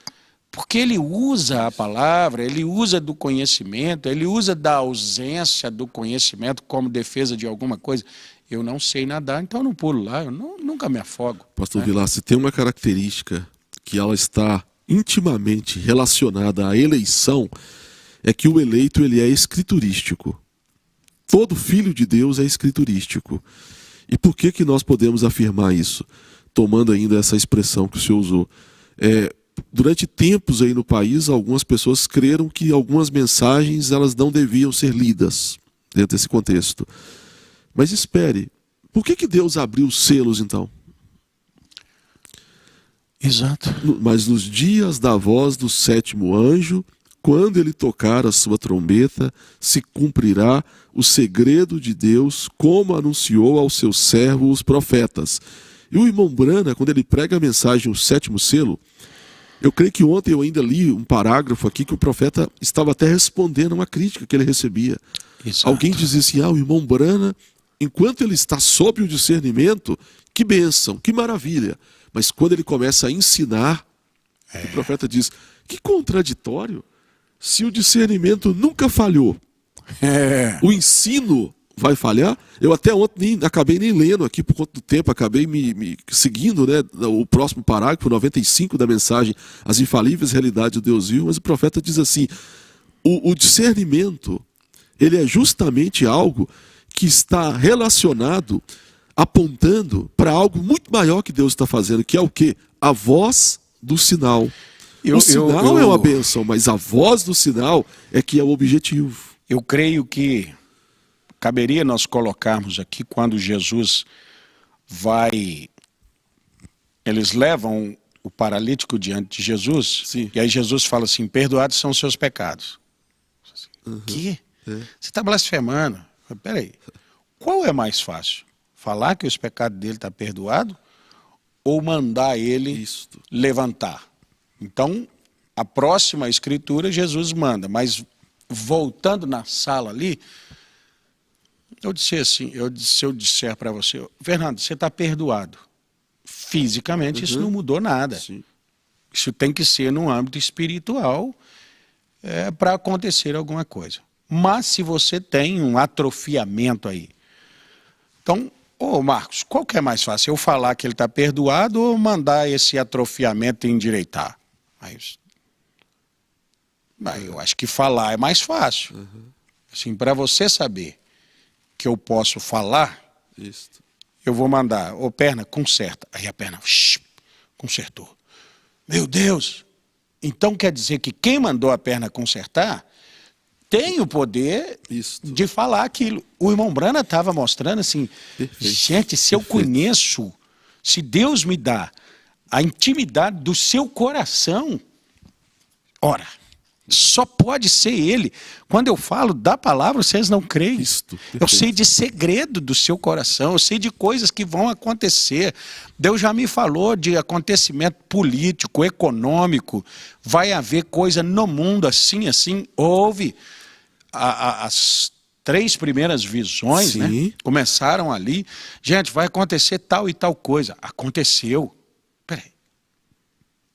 Porque ele usa a palavra, ele usa do conhecimento, ele usa da ausência do conhecimento como defesa de alguma coisa. Eu não sei nadar, então eu não pulo lá, eu nunca me afogo. Pastor Vilar, se tem uma característica que ela está intimamente relacionada à eleição, é que o eleito ele é escriturístico. Todo filho de Deus é escriturístico. E por que nós podemos afirmar isso? Tomando ainda essa expressão que o senhor usou. Durante tempos aí no país, algumas pessoas creram que algumas mensagens elas não deviam ser lidas dentro desse contexto. Mas espere, por que Deus abriu os selos então? Exato. Mas nos dias da voz do sétimo anjo, quando ele tocar a sua trombeta, se cumprirá o segredo de Deus, como anunciou aos seus servos os profetas. E o irmão Brana, quando ele prega a mensagem, o sétimo selo, eu creio que ontem eu ainda li um parágrafo aqui que o profeta estava até respondendo a uma crítica que ele recebia. Exato. Alguém dizia assim, o irmão Brana, enquanto ele está sob o discernimento, que bênção, que maravilha. Mas quando ele começa a ensinar, o profeta diz, que contraditório, se o discernimento nunca falhou, o ensino vai falhar? Eu até ontem acabei nem lendo aqui por conta do tempo, acabei me seguindo, né, o próximo parágrafo, 95 da mensagem, as infalíveis realidades do Deus vivo, mas o profeta diz assim, o discernimento, ele é justamente algo que está relacionado, apontando para algo muito maior que Deus está fazendo, que é o quê? A voz do sinal. O sinal é uma bênção, mas a voz do sinal é que é o objetivo. Eu creio que caberia nós colocarmos aqui quando Jesus eles levam o paralítico diante de Jesus, Sim. e aí Jesus fala assim, perdoados são os seus pecados. Que? Você está blasfemando. Peraí, qual é mais fácil? Falar que os pecados dele estão perdoados ou mandar ele levantar? Então, a próxima escritura, Jesus manda, mas voltando na sala ali, eu disse assim, se eu disser para você, Fernando, você está perdoado. Fisicamente isso não mudou nada. Sim. Isso tem que ser num âmbito espiritual para acontecer alguma coisa. Mas se você tem um atrofiamento aí, então, Marcos, qual que é mais fácil? Eu falar que ele está perdoado ou mandar esse atrofiamento endireitar? Aí eu acho que falar é mais fácil. Assim, para você saber que eu posso falar, eu vou mandar, perna, conserta. Aí a perna, consertou. Meu Deus! Então quer dizer que quem mandou a perna consertar tem o poder de falar aquilo. O irmão Brana estava mostrando assim, gente, se eu conheço, se Deus me dá a intimidade do seu coração, ora, só pode ser Ele. Quando eu falo da palavra, vocês não creem. Eu sei de segredo do seu coração, eu sei de coisas que vão acontecer. Deus já me falou de acontecimento político, econômico, vai haver coisa no mundo assim, assim. Houve as 3 primeiras visões, né? Começaram ali. Gente, vai acontecer tal e tal coisa. Aconteceu. Peraí.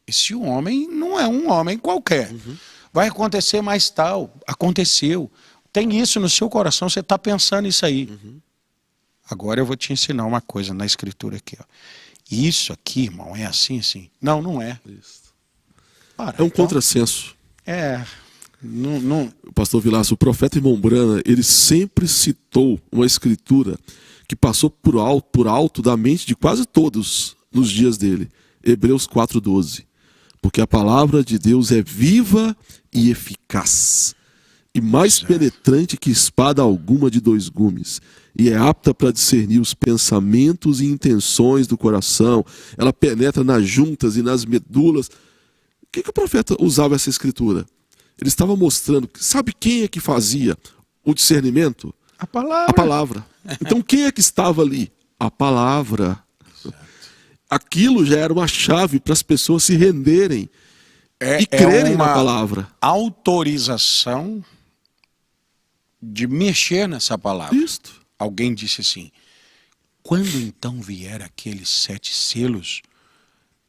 Esse homem não é um homem qualquer. Vai acontecer mais tal. Aconteceu. Tem isso no seu coração, você está pensando isso aí. Agora eu vou te ensinar uma coisa na escritura aqui. Ó. Isso aqui, irmão, é assim, assim. Não, não é. É um contrassenso. O pastor Vilaça, o profeta irmão Brana, ele sempre citou uma escritura que passou por alto da mente de quase todos nos dias dele. Hebreus 4:12. Porque a palavra de Deus é viva e eficaz, e mais penetrante que espada alguma de 2 gumes, e é apta para discernir os pensamentos e intenções do coração. Ela penetra nas juntas e nas medulas. O que o profeta usava essa escritura? Ele estava mostrando, sabe quem é que fazia o discernimento? A palavra. A palavra. Então quem é que estava ali? A palavra. Aquilo já era uma chave para as pessoas se renderem e crerem na palavra. Autorização de mexer nessa palavra. Isto. Alguém disse assim, quando então vier aqueles 7 selos,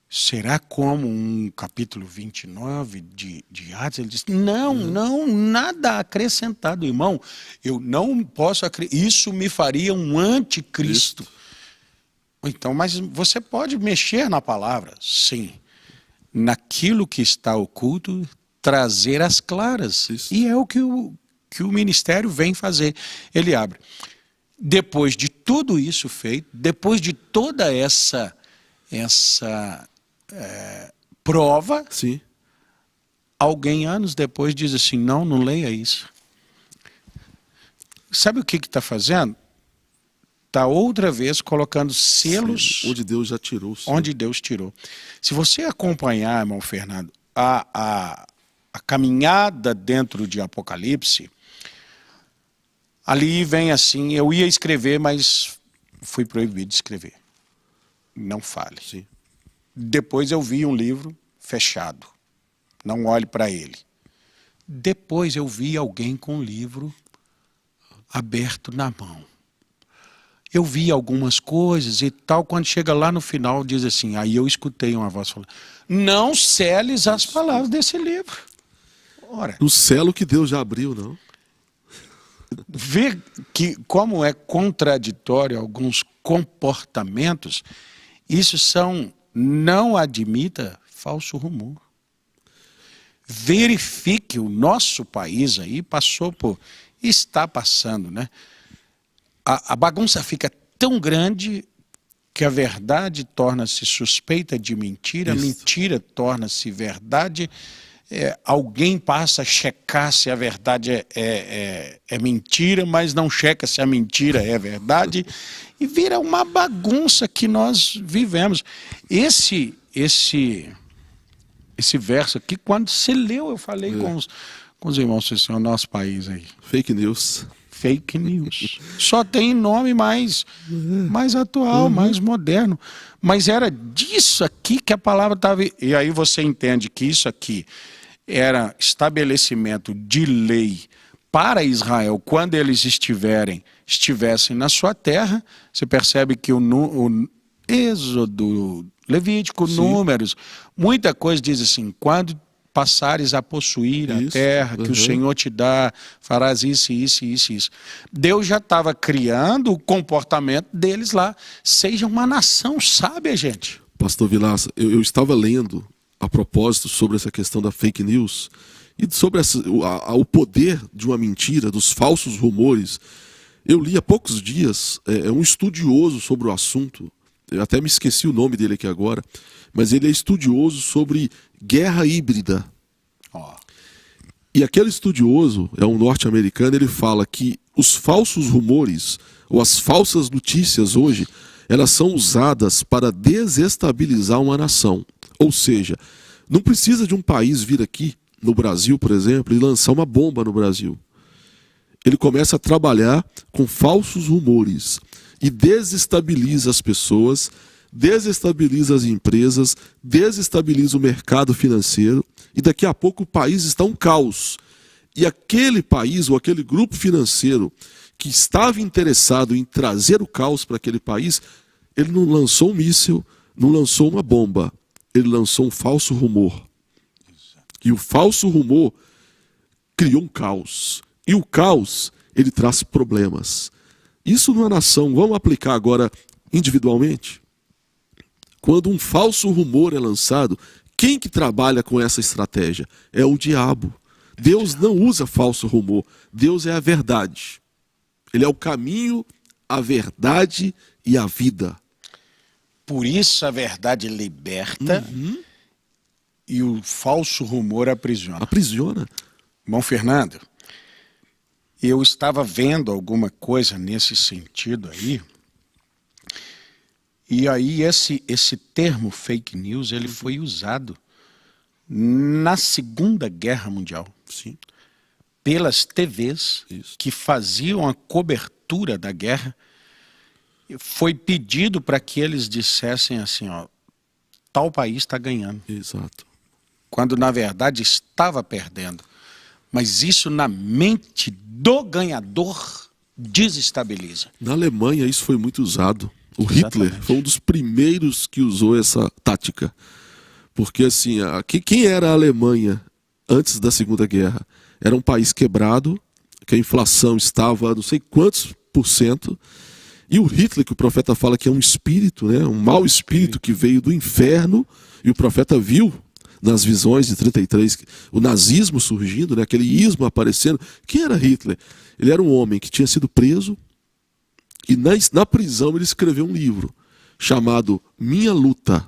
será como um capítulo 29 de Atos? Ele disse, não, nada acrescentado, irmão. Eu não posso acreditar. Isso me faria um anticristo. Isto. Então, mas você pode mexer na palavra, sim. Naquilo que está oculto, trazer as claras. E é o que o ministério vem fazer. Ele abre. Depois de tudo isso feito, depois de toda essa prova, alguém anos depois diz assim, não leia isso. Sabe o que está fazendo? Está outra vez colocando selos onde Deus já tirou. Onde Deus tirou. Se você acompanhar, irmão Fernando, a caminhada dentro de Apocalipse, ali vem assim, eu ia escrever, mas fui proibido de escrever. Não fale. Depois eu vi um livro fechado. Não olhe para ele. Depois eu vi alguém com um livro aberto na mão. eu vi algumas coisas e tal. Quando chega lá no final, diz assim, aí eu escutei uma voz falando, não seles as palavras desse livro. Ora, No selo que Deus já abriu, não? vê que como é contraditório alguns comportamentos, isso são, não admita falso rumor. Verifique, o nosso país aí passou por, está passando, né? A bagunça fica tão grande que a verdade torna-se suspeita de mentira, a mentira torna-se verdade, alguém passa a checar se a verdade é mentira, mas não checa se a mentira é verdade, e vira uma bagunça que nós vivemos. Esse verso aqui, quando se leu, eu falei com os irmãos, assim, o nosso país aí. Fake news. Fake news. Só tem nome mais atual, mais moderno. Mas era disso aqui que a palavra estava... E aí você entende que isso aqui era estabelecimento de lei para Israel quando eles estivessem na sua terra. Você percebe que o Êxodo, Levítico, Números, muita coisa diz assim, quando passares a possuir a terra que o Senhor te dá, farás isso, isso, isso, isso. Deus já estava criando o comportamento deles lá. Seja uma nação sábia, gente. Pastor Vilaça, eu estava lendo a propósito sobre essa questão da fake news e sobre o poder de uma mentira, dos falsos rumores. Eu li há poucos dias um estudioso sobre o assunto, eu até me esqueci o nome dele aqui agora, mas ele é estudioso sobre guerra híbrida. E aquele estudioso, é um norte-americano, ele fala que os falsos rumores, ou as falsas notícias hoje, elas são usadas para desestabilizar uma nação. Ou seja, não precisa de um país vir aqui, no Brasil, por exemplo, e lançar uma bomba no Brasil. Ele começa a trabalhar com falsos rumores e desestabiliza as pessoas, desestabiliza as empresas, desestabiliza o mercado financeiro, e daqui a pouco o país está um caos. E aquele país ou aquele grupo financeiro que estava interessado em trazer o caos para aquele país, ele não lançou um míssil, não lançou uma bomba, ele lançou um falso rumor. E o falso rumor criou um caos. E o caos, ele traz problemas. Isso numa nação, vamos aplicar agora individualmente? Quando um falso rumor é lançado, quem que trabalha com essa estratégia? É o diabo. Deus não usa falso rumor. Deus é a verdade. Ele é o caminho, a verdade e a vida. Por isso a verdade liberta e o falso rumor aprisiona. Aprisiona. Irmão Fernando, eu estava vendo alguma coisa nesse sentido aí, e aí esse termo fake news, ele foi usado na Segunda Guerra Mundial. Sim. Pelas TVs Isso. que faziam a cobertura da guerra. Foi pedido para que eles dissessem assim, ó, tal país está ganhando. Exato. Quando na verdade estava perdendo. Mas isso na mente do ganhador desestabiliza. Na Alemanha isso foi muito usado. O Hitler foi um dos primeiros que usou essa tática. Porque assim, quem era a Alemanha antes da Segunda Guerra? Era um país quebrado, que a inflação estava a não sei quantos %. E o Hitler, que o profeta fala que é um espírito, né? Um mau espírito que veio do inferno, e o profeta viu nas visões de 33 o nazismo surgindo, né? Aquele ismo aparecendo. Quem era Hitler? Ele era um homem que tinha sido preso, e na prisão ele escreveu um livro chamado Minha Luta.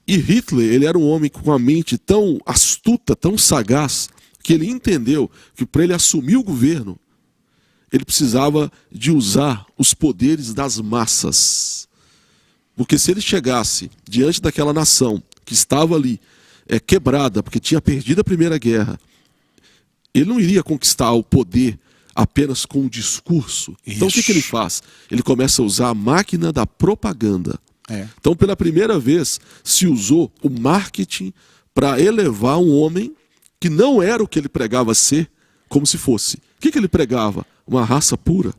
E Hitler, ele era um homem com uma mente tão astuta, tão sagaz, que ele entendeu que para ele assumir o governo, ele precisava de usar os poderes das massas. Porque se ele chegasse diante daquela nação que estava ali quebrada, porque tinha perdido a Primeira Guerra, ele não iria conquistar o poder apenas com o discurso. Isso. Então o que ele faz? Ele começa a usar a máquina da propaganda. Então pela primeira vez se usou o marketing para elevar um homem que não era o que ele pregava ser, como se fosse. O que ele pregava? Uma raça pura.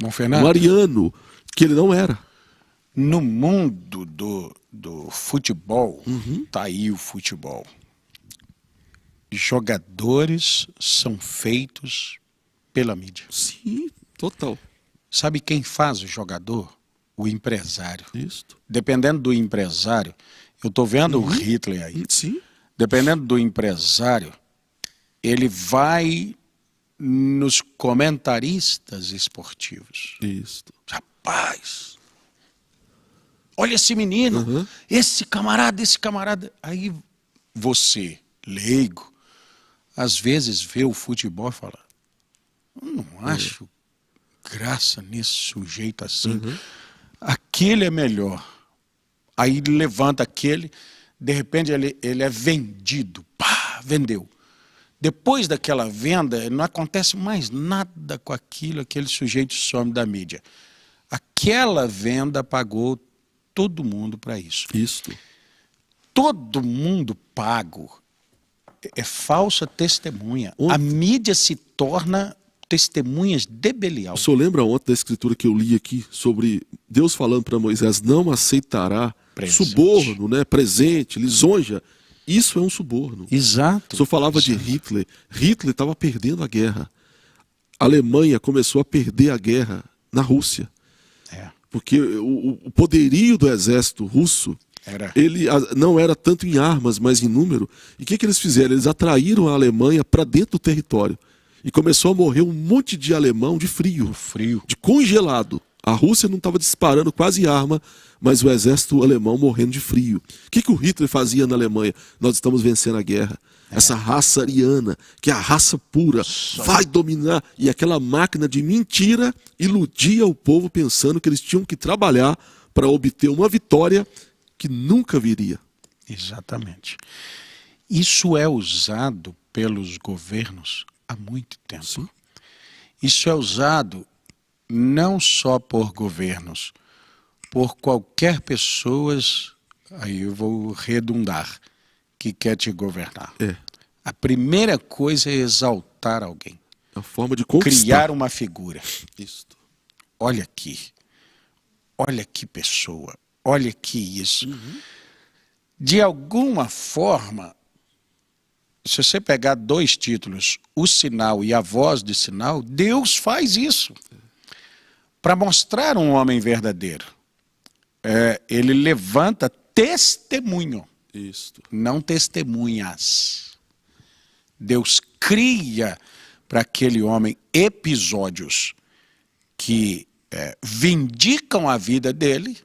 Bom, Fernando, um ariano, que ele não era. no mundo do futebol, tá aí o futebol. Jogadores são feitos pela mídia. Sim, total. Sabe quem faz o jogador? O empresário. Isso. Dependendo do empresário, eu estou vendo o Hitler aí. Sim. Dependendo do empresário, ele vai nos comentaristas esportivos. Isso. Rapaz, olha esse menino, esse camarada. Aí você, leigo, às vezes vê o futebol e fala, eu não acho graça nesse sujeito assim. Aquele é melhor. Aí levanta aquele, de repente ele é vendido. Pá, vendeu. Depois daquela venda, não acontece mais nada com aquilo, aquele sujeito some da mídia. Aquela venda pagou todo mundo para isso. Isso. Todo mundo pago é falsa testemunha. A mídia se torna testemunhas de Belial. O senhor lembra ontem da escritura que eu li aqui sobre Deus falando para Moisés, não aceitará suborno, né? Presente, lisonja. Isso é um suborno. Exato. O senhor falava de Hitler. Hitler estava perdendo a guerra. A Alemanha começou a perder a guerra na Rússia. Porque o poderio do exército russo, ele não era tanto em armas, mas em número. E o que eles fizeram? Eles atraíram a Alemanha para dentro do território. E começou a morrer um monte de alemão de frio, de congelado. A Rússia não estava disparando quase arma, mas o exército alemão morrendo de frio. O que o Hitler fazia na Alemanha? Nós estamos vencendo a guerra. Essa raça ariana, que é a raça pura, vai dominar. E aquela máquina de mentira iludia o povo pensando que eles tinham que trabalhar para obter uma vitória que nunca viria. Exatamente. Isso é usado pelos governos há muito tempo. Sim. Isso é usado não só por governos, por qualquer pessoa, aí eu vou redundar, que quer te governar. A primeira coisa é exaltar alguém. A forma de conquistar. Criar uma figura. Isso. Olha aqui. Olha que pessoa. Olha que isso. De alguma forma, se você pegar dois títulos, o sinal e a voz de sinal, Deus faz isso. Para mostrar um homem verdadeiro. Ele levanta testemunho. Isso. Não testemunhas. Deus cria para aquele homem episódios que vindicam a vida dele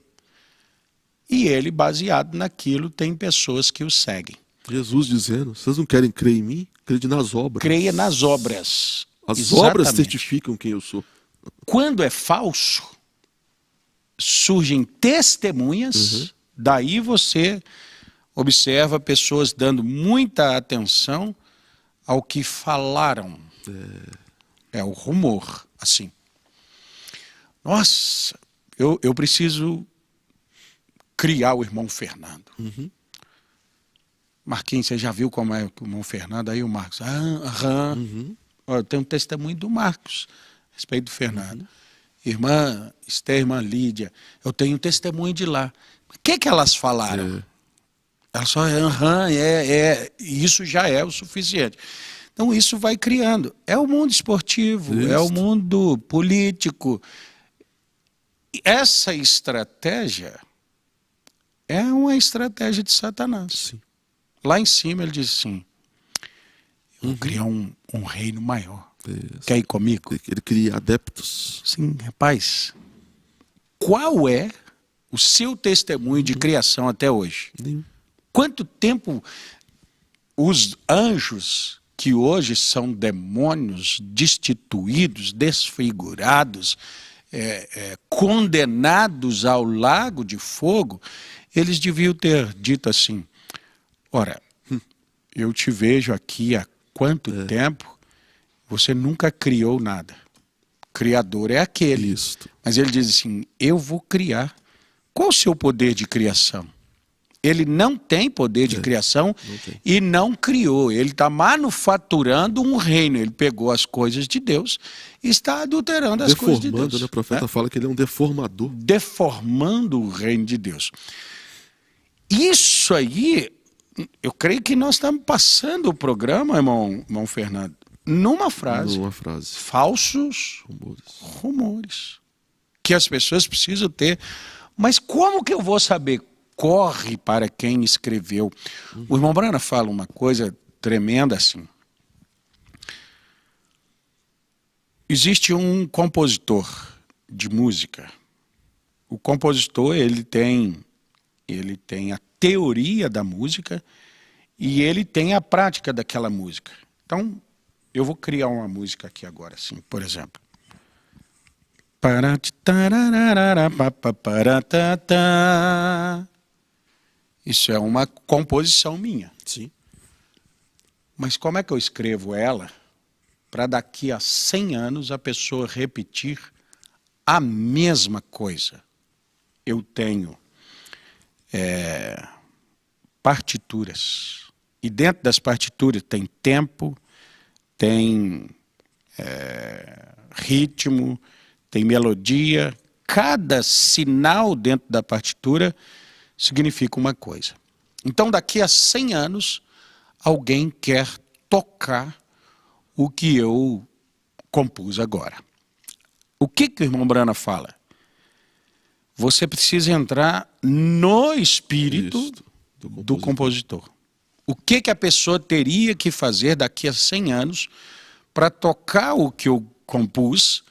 e ele, baseado naquilo, tem pessoas que o seguem. Jesus dizendo, vocês não querem crer em mim? Crede nas obras. Creia nas obras. As obras certificam quem eu sou. Quando é falso, surgem testemunhas, daí você observa pessoas dando muita atenção ao que falaram. É o rumor, assim. Nossa, eu preciso criar o irmão Fernando. Marquinhos, você já viu como é o irmão Fernando? Aí o Marcos, eu tenho um testemunho do Marcos a respeito do Fernando. Irmã Esther, irmã Lídia, eu tenho um testemunho de lá. O que elas falaram? Elas só isso já é o suficiente. Então isso vai criando. É o mundo esportivo, é o mundo político. E essa estratégia é uma estratégia de Satanás. Sim. Lá em cima ele diz assim, eu vou criar um reino maior. Quer ir comigo? Ele cria adeptos. Sim, rapaz. Qual é o seu testemunho de criação até hoje? Nenhum. Quanto tempo os anjos, que hoje são demônios destituídos, desfigurados, condenados ao lago de fogo, eles deviam ter dito assim, ora, eu te vejo aqui há quanto tempo, você nunca criou nada. Criador é aquele. Isso. Mas ele diz assim, eu vou criar. Qual o seu poder de criação? Ele não tem poder de criação e não criou. Ele está manufaturando um reino. Ele pegou as coisas de Deus e está adulterando as coisas de Deus. Deformando, né? O profeta fala que ele é um deformador. Deformando o reino de Deus. Isso aí, eu creio que nós estamos passando o programa, irmão Fernando, numa frase. Numa frase. Falsos rumores. Que as pessoas precisam ter. Mas como que eu vou saber? Corre para quem escreveu. O irmão Brana fala uma coisa tremenda assim. Existe um compositor de música. O compositor, ele tem a teoria da música e ele tem a prática daquela música. Então, eu vou criar uma música aqui agora, assim, por exemplo. Isso é uma composição minha. Sim. Mas como é que eu escrevo ela para daqui a 100 anos a pessoa repetir a mesma coisa? Eu tenho partituras. E dentro das partituras tem tempo, tem ritmo, tem melodia. Cada sinal dentro da partitura significa uma coisa. Então, daqui a 100 anos, alguém quer tocar o que eu compus agora. O que o irmão Brana fala? Você precisa entrar no espírito do compositor. O que a pessoa teria que fazer daqui a 100 anos para tocar o que eu compus,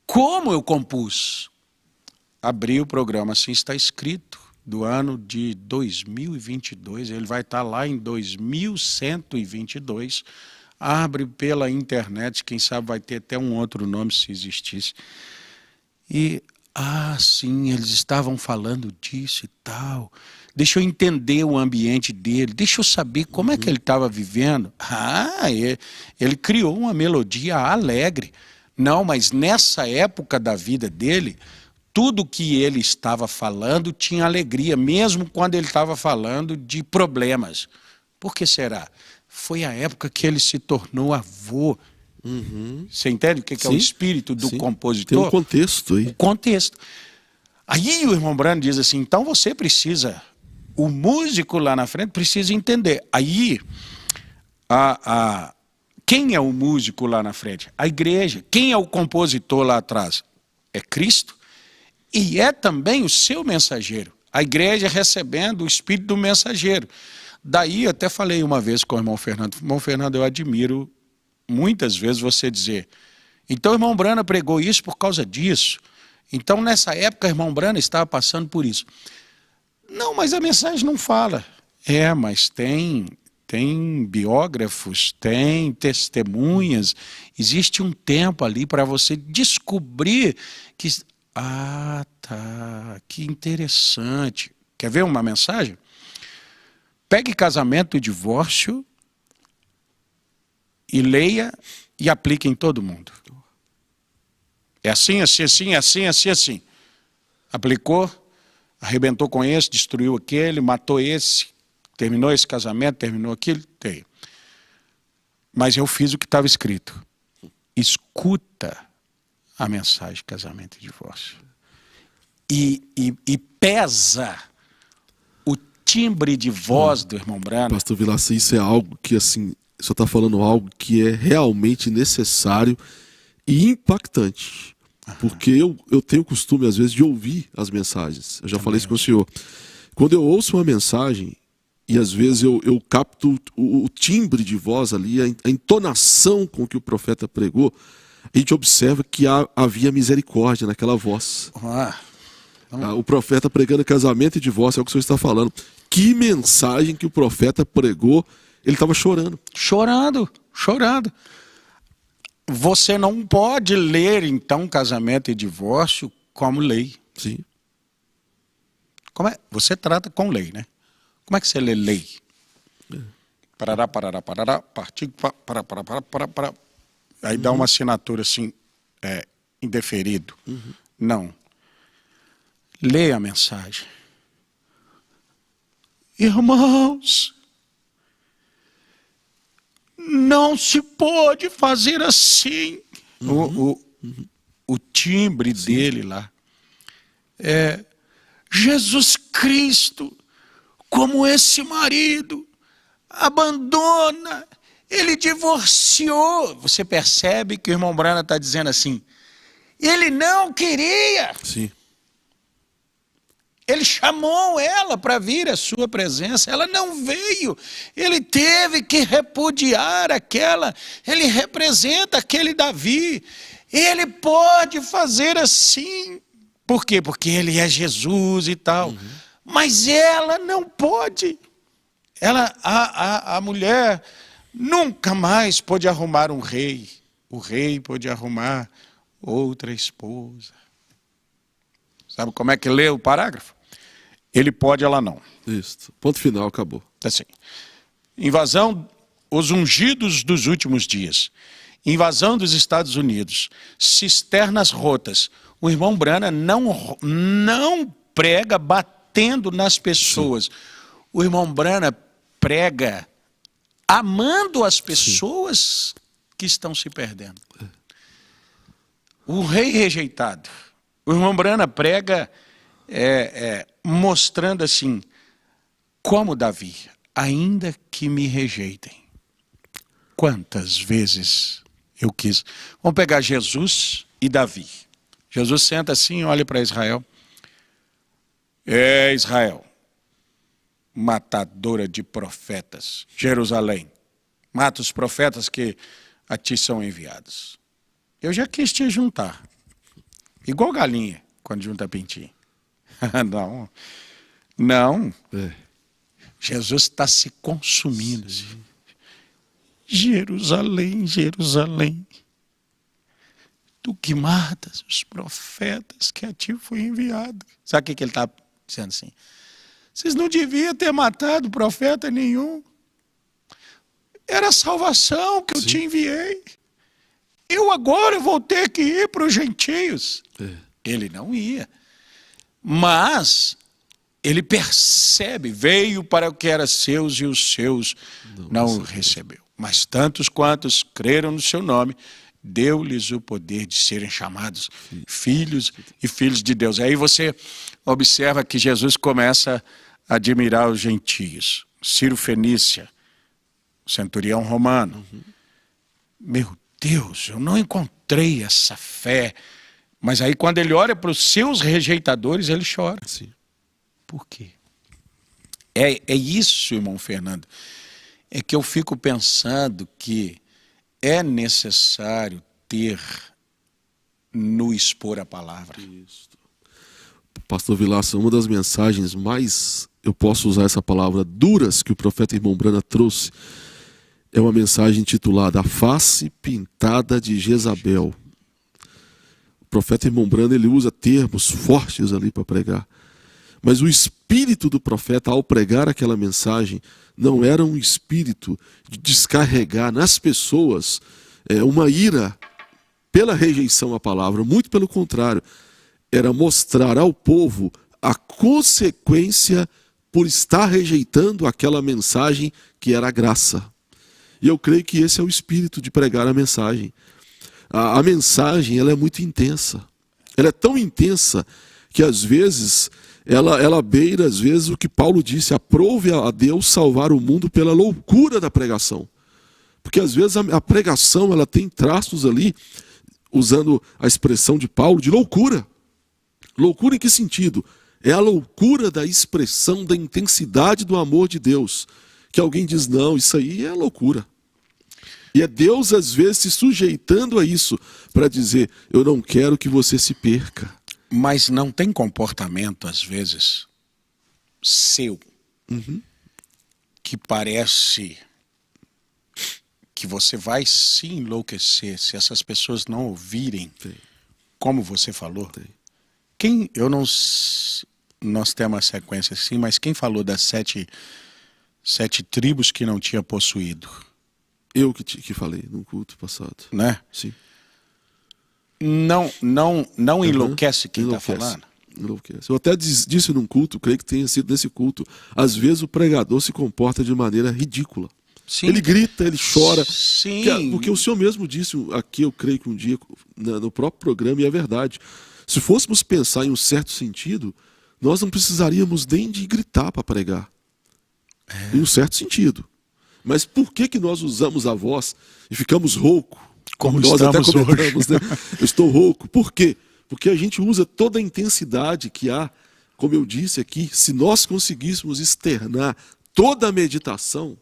como eu compus? Abri o programa, assim está escrito, do ano de 2022, ele vai estar lá em 2122, abre pela internet, quem sabe vai ter até um outro nome se existisse. E, sim, eles estavam falando disso e tal, deixa eu entender o ambiente dele, deixa eu saber como é que ele estava vivendo. Ele criou uma melodia alegre. Não, mas nessa época da vida dele, tudo que ele estava falando tinha alegria, mesmo quando ele estava falando de problemas. Por que será? Foi a época que ele se tornou avô. Você entende o que é o espírito do compositor? Tem um contexto aí. O contexto. Aí o irmão Brano diz assim, então você precisa, o músico lá na frente precisa entender. Aí, quem é o músico lá na frente? A igreja. Quem é o compositor lá atrás? É Cristo. E é também o seu mensageiro. A igreja recebendo o espírito do mensageiro. Daí, até falei uma vez com o irmão Fernando. Irmão Fernando, eu admiro muitas vezes você dizer, então o irmão Brana pregou isso por causa disso. Então, nessa época, o irmão Brana estava passando por isso. Não, mas a mensagem não fala. Mas tem biógrafos, tem testemunhas. Existe um tempo ali para você descobrir que... que interessante. Quer ver uma mensagem? Pegue casamento e divórcio e leia e aplique em todo mundo. É assim, assim, assim, assim, assim, assim. Aplicou, arrebentou com esse, destruiu aquele, matou esse, terminou esse casamento, terminou aquilo, tem. Mas eu fiz o que estava escrito. Escuta a mensagem de casamento e divórcio. E pesa o timbre de voz do irmão Brana. Pastor Vilaça, isso é algo que, assim, o senhor está falando algo que é realmente necessário e impactante. Porque eu tenho o costume, às vezes, de ouvir as mensagens. Eu já falei isso com o senhor. Quando eu ouço uma mensagem, e às vezes eu capto o timbre de voz ali, a entonação com que o profeta pregou, a gente observa que havia misericórdia naquela voz. O profeta pregando casamento e divórcio, é o que o senhor está falando. Que mensagem que o profeta pregou, ele estava chorando. Chorando. Você não pode ler, então, casamento e divórcio como lei. Sim. Você trata com lei, né? Como é que você lê lei? Parará, partido, parará. Aí dá uma assinatura assim, indeferido. Não. Leia a mensagem. Irmãos, não se pode fazer assim. O timbre dele lá é Jesus Cristo, como esse marido, abandona, ele divorciou. Você percebe que o irmão Branham está dizendo assim, ele não queria. Sim. Ele chamou ela para vir à sua presença, ela não veio. Ele teve que repudiar aquela, ele representa aquele Davi. Ele pode fazer assim. Por quê? Porque ele é Jesus e tal. Mas ela não pode. A mulher nunca mais pôde arrumar um rei. O rei pôde arrumar outra esposa. Sabe como é que lê o parágrafo? Ele pode, ela não. Isso. Ponto final, acabou. Assim, invasão, os ungidos dos últimos dias. Invasão dos Estados Unidos. Cisternas rotas. O irmão Branham não prega batendo nas pessoas. Sim. O irmão Branham prega amando as pessoas que estão se perdendo. O rei rejeitado. O irmão Branham prega mostrando assim, como Davi, ainda que me rejeitem, quantas vezes eu quis. Vamos pegar Jesus e Davi. Jesus senta assim, olha para Israel. Israel, matadora de profetas, Jerusalém, mata os profetas que a ti são enviados. Eu já quis te juntar, igual galinha, quando junta pintinho. Não. Jesus está se consumindo. Jerusalém, Jerusalém, tu que matas os profetas que a ti foi enviado. Sabe o que ele está dizendo assim? Vocês não deviam ter matado profeta nenhum. Era a salvação que eu te enviei. Eu agora vou ter que ir para os gentios. Ele não ia. Mas ele percebe, veio para o que era seus e os seus não o recebeu. Mas tantos quantos creram no seu nome, deu-lhes o poder de serem chamados filhos e filhos de Deus. Aí você observa que Jesus começa a admirar os gentios. Ciro Fenícia, o centurião romano. Meu Deus, eu não encontrei essa fé. Mas aí quando ele olha para os seus rejeitadores, ele chora. Sim. Por quê? É isso, irmão Fernando. É que eu fico pensando que é necessário ter no expor a palavra. Isso. Pastor Vilaça, uma das mensagens mais, eu posso usar essa palavra, duras que o profeta irmão Branham trouxe, é uma mensagem intitulada A Face Pintada de Jezabel. O profeta irmão Branham, ele usa termos fortes ali para pregar. Mas o espírito do profeta, ao pregar aquela mensagem, não era um espírito de descarregar nas pessoas uma ira pela rejeição à palavra. Muito pelo contrário, era mostrar ao povo a consequência por estar rejeitando aquela mensagem que era a graça. E eu creio que esse é o espírito de pregar a mensagem. A mensagem, ela é muito intensa. Ela é tão intensa que às vezes ela beira, às vezes, o que Paulo disse: aprove a Deus salvar o mundo pela loucura da pregação. Porque às vezes a pregação, ela tem traços ali, usando a expressão de Paulo, de loucura. Loucura em que sentido? É a loucura da expressão da intensidade do amor de Deus. Que alguém diz, não, isso aí é loucura. E é Deus, às vezes, se sujeitando a isso, para dizer, eu não quero que você se perca. Mas não tem comportamento, às vezes, seu, que parece que você vai se enlouquecer se essas pessoas não ouvirem, como você falou. Quem, nós temos uma sequência assim, mas quem falou das sete tribos que não tinha possuído? Eu que falei no culto passado. Né? Sim. Não enlouquece quem está falando? Enlouquece. Eu até disse num culto, creio que tenha sido nesse culto, às vezes o pregador se comporta de maneira ridícula. Sim. Ele grita, ele chora. Sim. Porque o senhor mesmo disse aqui, eu creio que um dia, no próprio programa, e é verdade. Se fôssemos pensar em um certo sentido, nós não precisaríamos nem de gritar para pregar. Em um certo sentido. Mas por que nós usamos a voz e ficamos rouco? Como nós até estamos comentamos, né? Eu estou rouco. Por quê? Porque a gente usa toda a intensidade que há, como eu disse aqui, se nós conseguíssemos externar toda a meditação,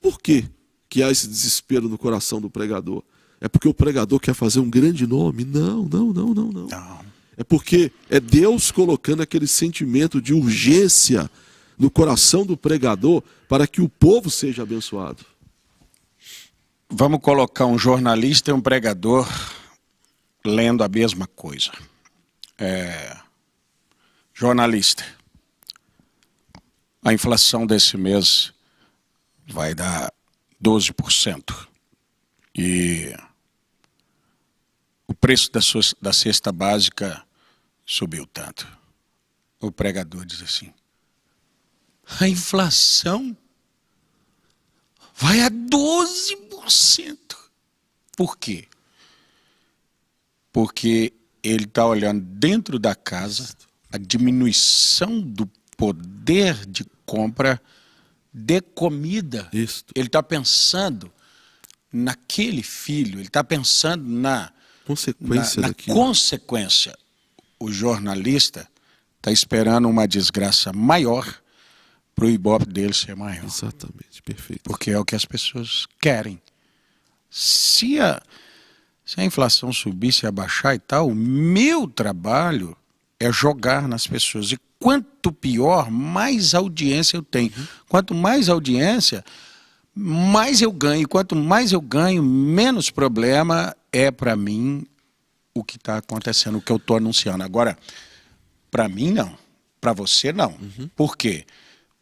por que há esse desespero no coração do pregador? É porque o pregador quer fazer um grande nome? Não. Não. É porque é Deus colocando aquele sentimento de urgência no coração do pregador para que o povo seja abençoado. Vamos colocar um jornalista e um pregador lendo a mesma coisa. Jornalista. A inflação desse mês vai dar 12%. E o preço da cesta básica subiu tanto. O pregador diz assim: a inflação vai a 12%. Por quê? Porque ele está olhando dentro da casa a diminuição do poder de compra de comida. Isso. Ele está pensando naquele filho, ele está pensando na consequência. O jornalista está esperando uma desgraça maior para o ibope dele ser maior. Exatamente, perfeito. Porque é o que as pessoas querem. Se a inflação subir, se abaixar e tal, o meu trabalho é jogar nas pessoas. E quanto pior, mais audiência eu tenho. Quanto mais audiência, mais eu ganho. E quanto mais eu ganho, menos problema é para mim o que está acontecendo, o que eu estou anunciando. Agora, para mim não. Para você não. Por quê?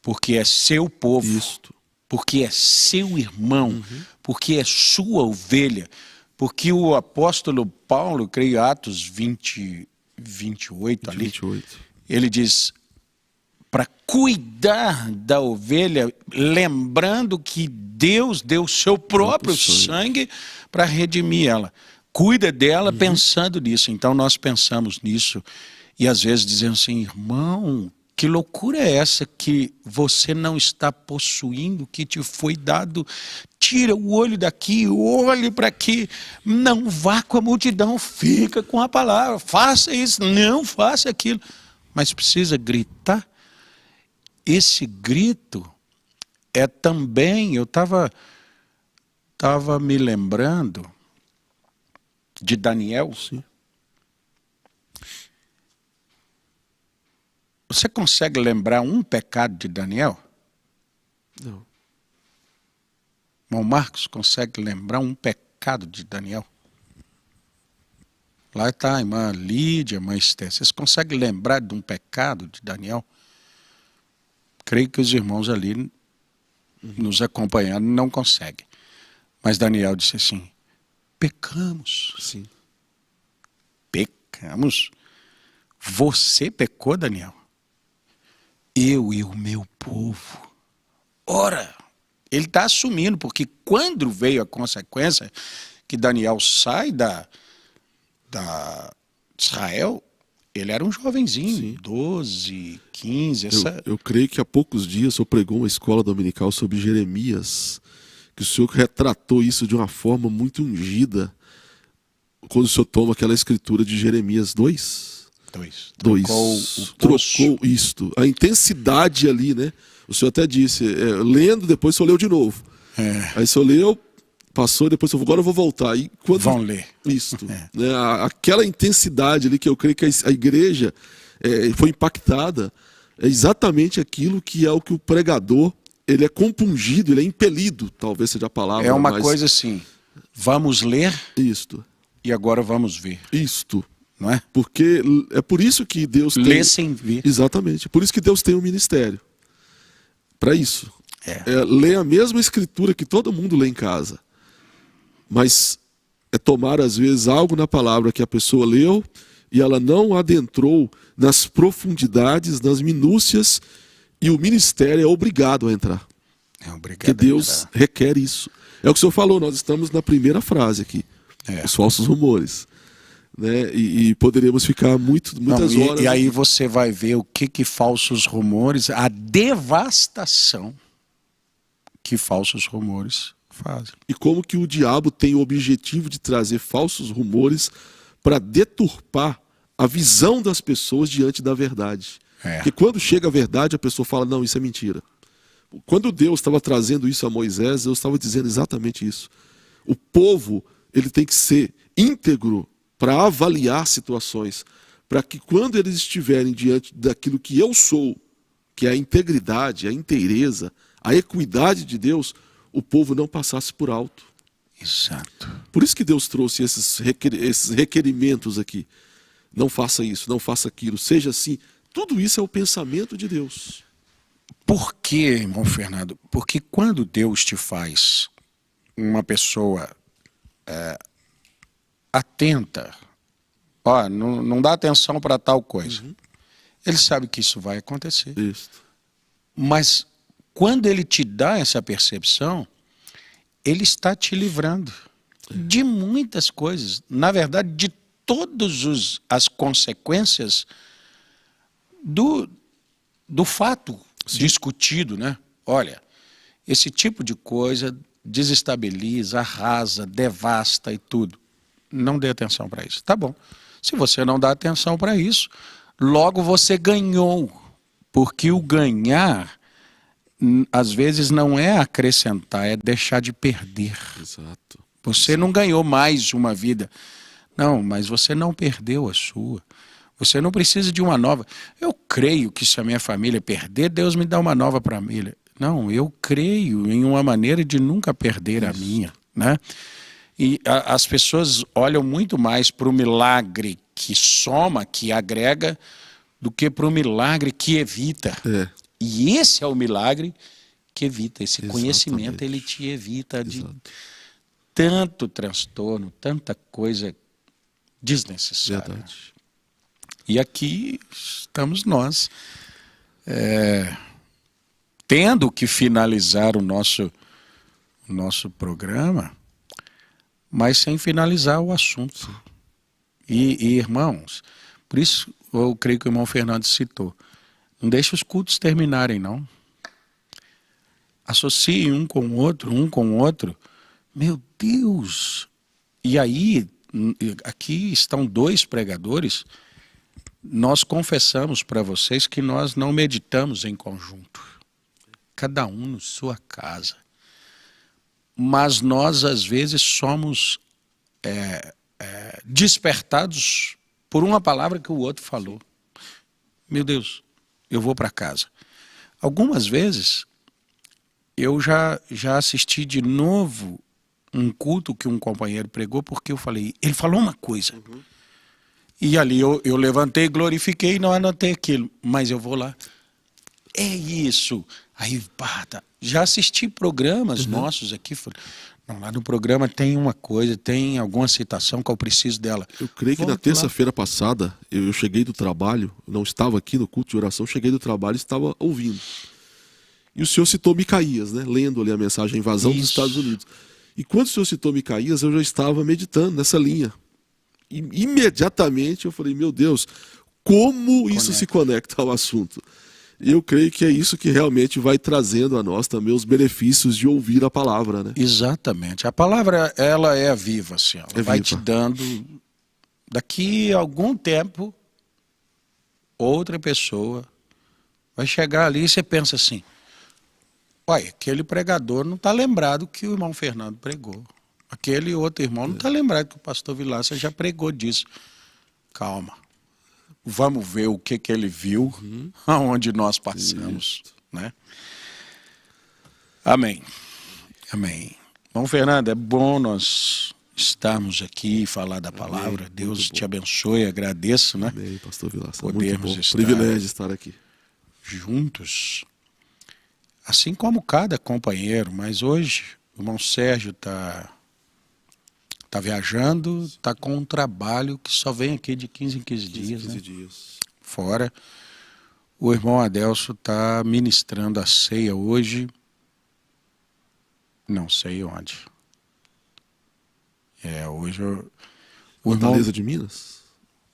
Porque é seu povo. Isto. Porque é seu irmão. Porque é sua ovelha. Porque o apóstolo Paulo, creio Atos 28 ali, 28. ele diz, para cuidar da ovelha, lembrando que Deus deu o seu próprio sangue para redimir ela. Cuida dela pensando nisso. Então nós pensamos nisso e às vezes dizemos assim: irmão, que loucura é essa que você não está possuindo o que te foi dado? Tira o olho daqui, olhe para aqui. Não vá com a multidão, fica com a palavra. Faça isso, não faça aquilo. Mas precisa gritar. Esse grito é também... Eu estava me lembrando de Daniel. Sim. Você consegue lembrar um pecado de Daniel? Não. Irmão Marcos consegue lembrar um pecado de Daniel? Lá está a irmã Lídia, a irmã Esther. Vocês conseguem lembrar de um pecado de Daniel? Creio que os irmãos ali nos acompanhando não conseguem. Mas Daniel disse assim: pecamos. Sim. Pecamos? Você pecou, Daniel? Eu e o meu povo. Ora, ele está assumindo, porque quando veio a consequência que Daniel sai da Israel, ele era um jovenzinho, Sim. 12, 15. Eu creio que há poucos dias o senhor pregou uma escola dominical sobre Jeremias, que o senhor retratou isso de uma forma muito ungida, quando o senhor toma aquela escritura de Jeremias 2. Trocou isto. A intensidade ali, né? O senhor até disse, lendo, depois o senhor leu de novo. Aí o senhor leu, passou, depois o senhor, agora eu vou voltar. E quando vão ler. Isto. Né? Aquela intensidade ali que eu creio que a igreja foi impactada, é exatamente aquilo que é o que o pregador, ele é compungido, ele é impelido, talvez seja a palavra. É uma coisa assim, vamos ler isto. E agora vamos ver. Isto. Não é? Porque é por isso que Deus tem... Lê sem ver. Exatamente. Por isso que Deus tem um ministério. Para isso. Lê a mesma escritura que todo mundo lê em casa. Mas é tomar, às vezes, algo na palavra que a pessoa leu e ela não adentrou nas profundidades, nas minúcias, e o ministério é obrigado a entrar. É obrigado. Porque Deus requer isso. É o que o senhor falou, nós estamos na primeira frase aqui, os falsos rumores. Né? E poderíamos ficar muitas horas. E aí você vai ver o que falsos rumores, a devastação que falsos rumores fazem. E como que o diabo tem o objetivo de trazer falsos rumores para deturpar a visão das pessoas diante da verdade. Porque quando chega a verdade, a pessoa fala, não, isso é mentira. Quando Deus estava trazendo isso a Moisés, Deus estava dizendo exatamente isso. O povo, ele tem que ser íntegro para avaliar situações, para que quando eles estiverem diante daquilo que eu sou, que é a integridade, a inteireza, a equidade de Deus, o povo não passasse por alto. Exato. Por isso que Deus trouxe esses requerimentos aqui. Não faça isso, não faça aquilo, seja assim. Tudo isso é o pensamento de Deus. Por quê, irmão Fernando? Porque quando Deus te faz uma pessoa atenta, ó, não dá atenção para tal coisa. Ele sabe que isso vai acontecer. Isso. Mas quando ele te dá essa percepção, ele está te livrando de muitas coisas. Na verdade, de todas as consequências do fato discutido, né? Olha, esse tipo de coisa desestabiliza, arrasa, devasta e tudo. Não dê atenção para isso. Tá bom. Se você não dá atenção para isso, logo você ganhou. Porque o ganhar, às vezes, não é acrescentar, é deixar de perder. Exato. Você não ganhou mais uma vida. Não, mas você não perdeu a sua. Você não precisa de uma nova. Eu creio que se a minha família perder, Deus me dá uma nova família. Não, eu creio em uma maneira de nunca perder a minha, né? E as pessoas olham muito mais para o milagre que soma, que agrega, do que para o milagre que evita. E esse é o milagre que evita. Esse conhecimento, ele te evita de tanto transtorno, tanta coisa desnecessária. Verdade. E aqui estamos nós, tendo que finalizar o nosso programa, mas sem finalizar o assunto. E irmãos, por isso eu creio que o irmão Fernando citou, não deixe os cultos terminarem, não. Associem um com o outro. Meu Deus! E aí, aqui estão 2 pregadores, nós confessamos para vocês que nós não meditamos em conjunto. Cada um na sua casa. Mas nós, às vezes, somos despertados por uma palavra que o outro falou. Meu Deus, eu vou para casa. Algumas vezes, eu já assisti de novo um culto que um companheiro pregou, porque eu falei, ele falou uma coisa. E ali eu levantei, glorifiquei e não anotei aquilo. Mas eu vou lá. É isso. Aí, já assisti programas nossos aqui. Não, lá no programa tem uma coisa, tem alguma citação que eu preciso dela. Eu creio que na terça-feira passada, eu cheguei do trabalho, não estava aqui no culto de oração, cheguei do trabalho e estava ouvindo. E o senhor citou Micaías, né? Lendo ali a mensagem, a invasão dos Estados Unidos. E quando o senhor citou Micaías, eu já estava meditando nessa linha. E imediatamente eu falei, meu Deus, como isso se conecta ao assunto? E eu creio que é isso que realmente vai trazendo a nós também os benefícios de ouvir a palavra, né? Exatamente. A palavra, ela é viva, assim. Ela vai te dando, daqui a algum tempo, outra pessoa vai chegar ali e você pensa assim, olha, aquele pregador não está lembrado que o irmão Fernando pregou. Aquele outro irmão não está lembrado que o pastor Vilaça já pregou disso. Calma. Vamos ver o que ele viu, aonde nós passamos. Né? Amém. Amém. Bom, Fernando, é bom nós estarmos aqui e falar da palavra. Amém. Deus te abençoe, agradeço. Né? Amém, pastor Vilaça. Podermos estar privilégio estar aqui. Juntos. Assim como cada companheiro, mas hoje o irmão Sérgio está está viajando, está com um trabalho que só vem aqui de 15 em 15 dias, 15 né? dias. Fora. O irmão Adelso está ministrando a ceia hoje, não sei onde. Hoje o irmão... Fortaleza de Minas?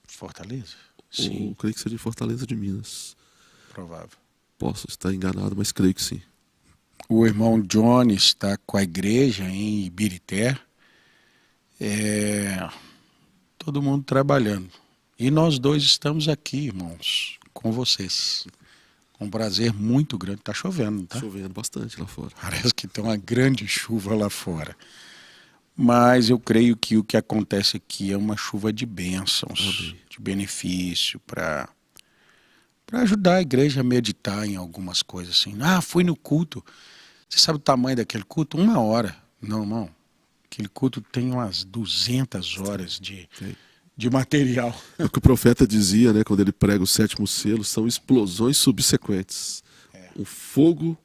Fortaleza? Ou, Sim, creio que seja de Fortaleza de Minas. provável. Posso estar enganado, mas creio que sim. O irmão Johnny está com a igreja em Ibirité. Todo mundo trabalhando. E nós dois estamos aqui, irmãos, com vocês. Com um prazer muito grande. Está chovendo, não tá? Chovendo bastante lá fora. Parece que tem uma grande chuva lá fora. Mas eu creio que o que acontece aqui é uma chuva de bênçãos, Amém. de benefício, para ajudar a igreja a meditar em algumas coisas assim. Fui no culto. Você sabe o tamanho daquele culto? 1 hora. Não, irmão. Aquele culto tem umas 200 horas de material. É o que o profeta dizia, né, quando ele prega o 7º selo, são explosões subsequentes. Um fogo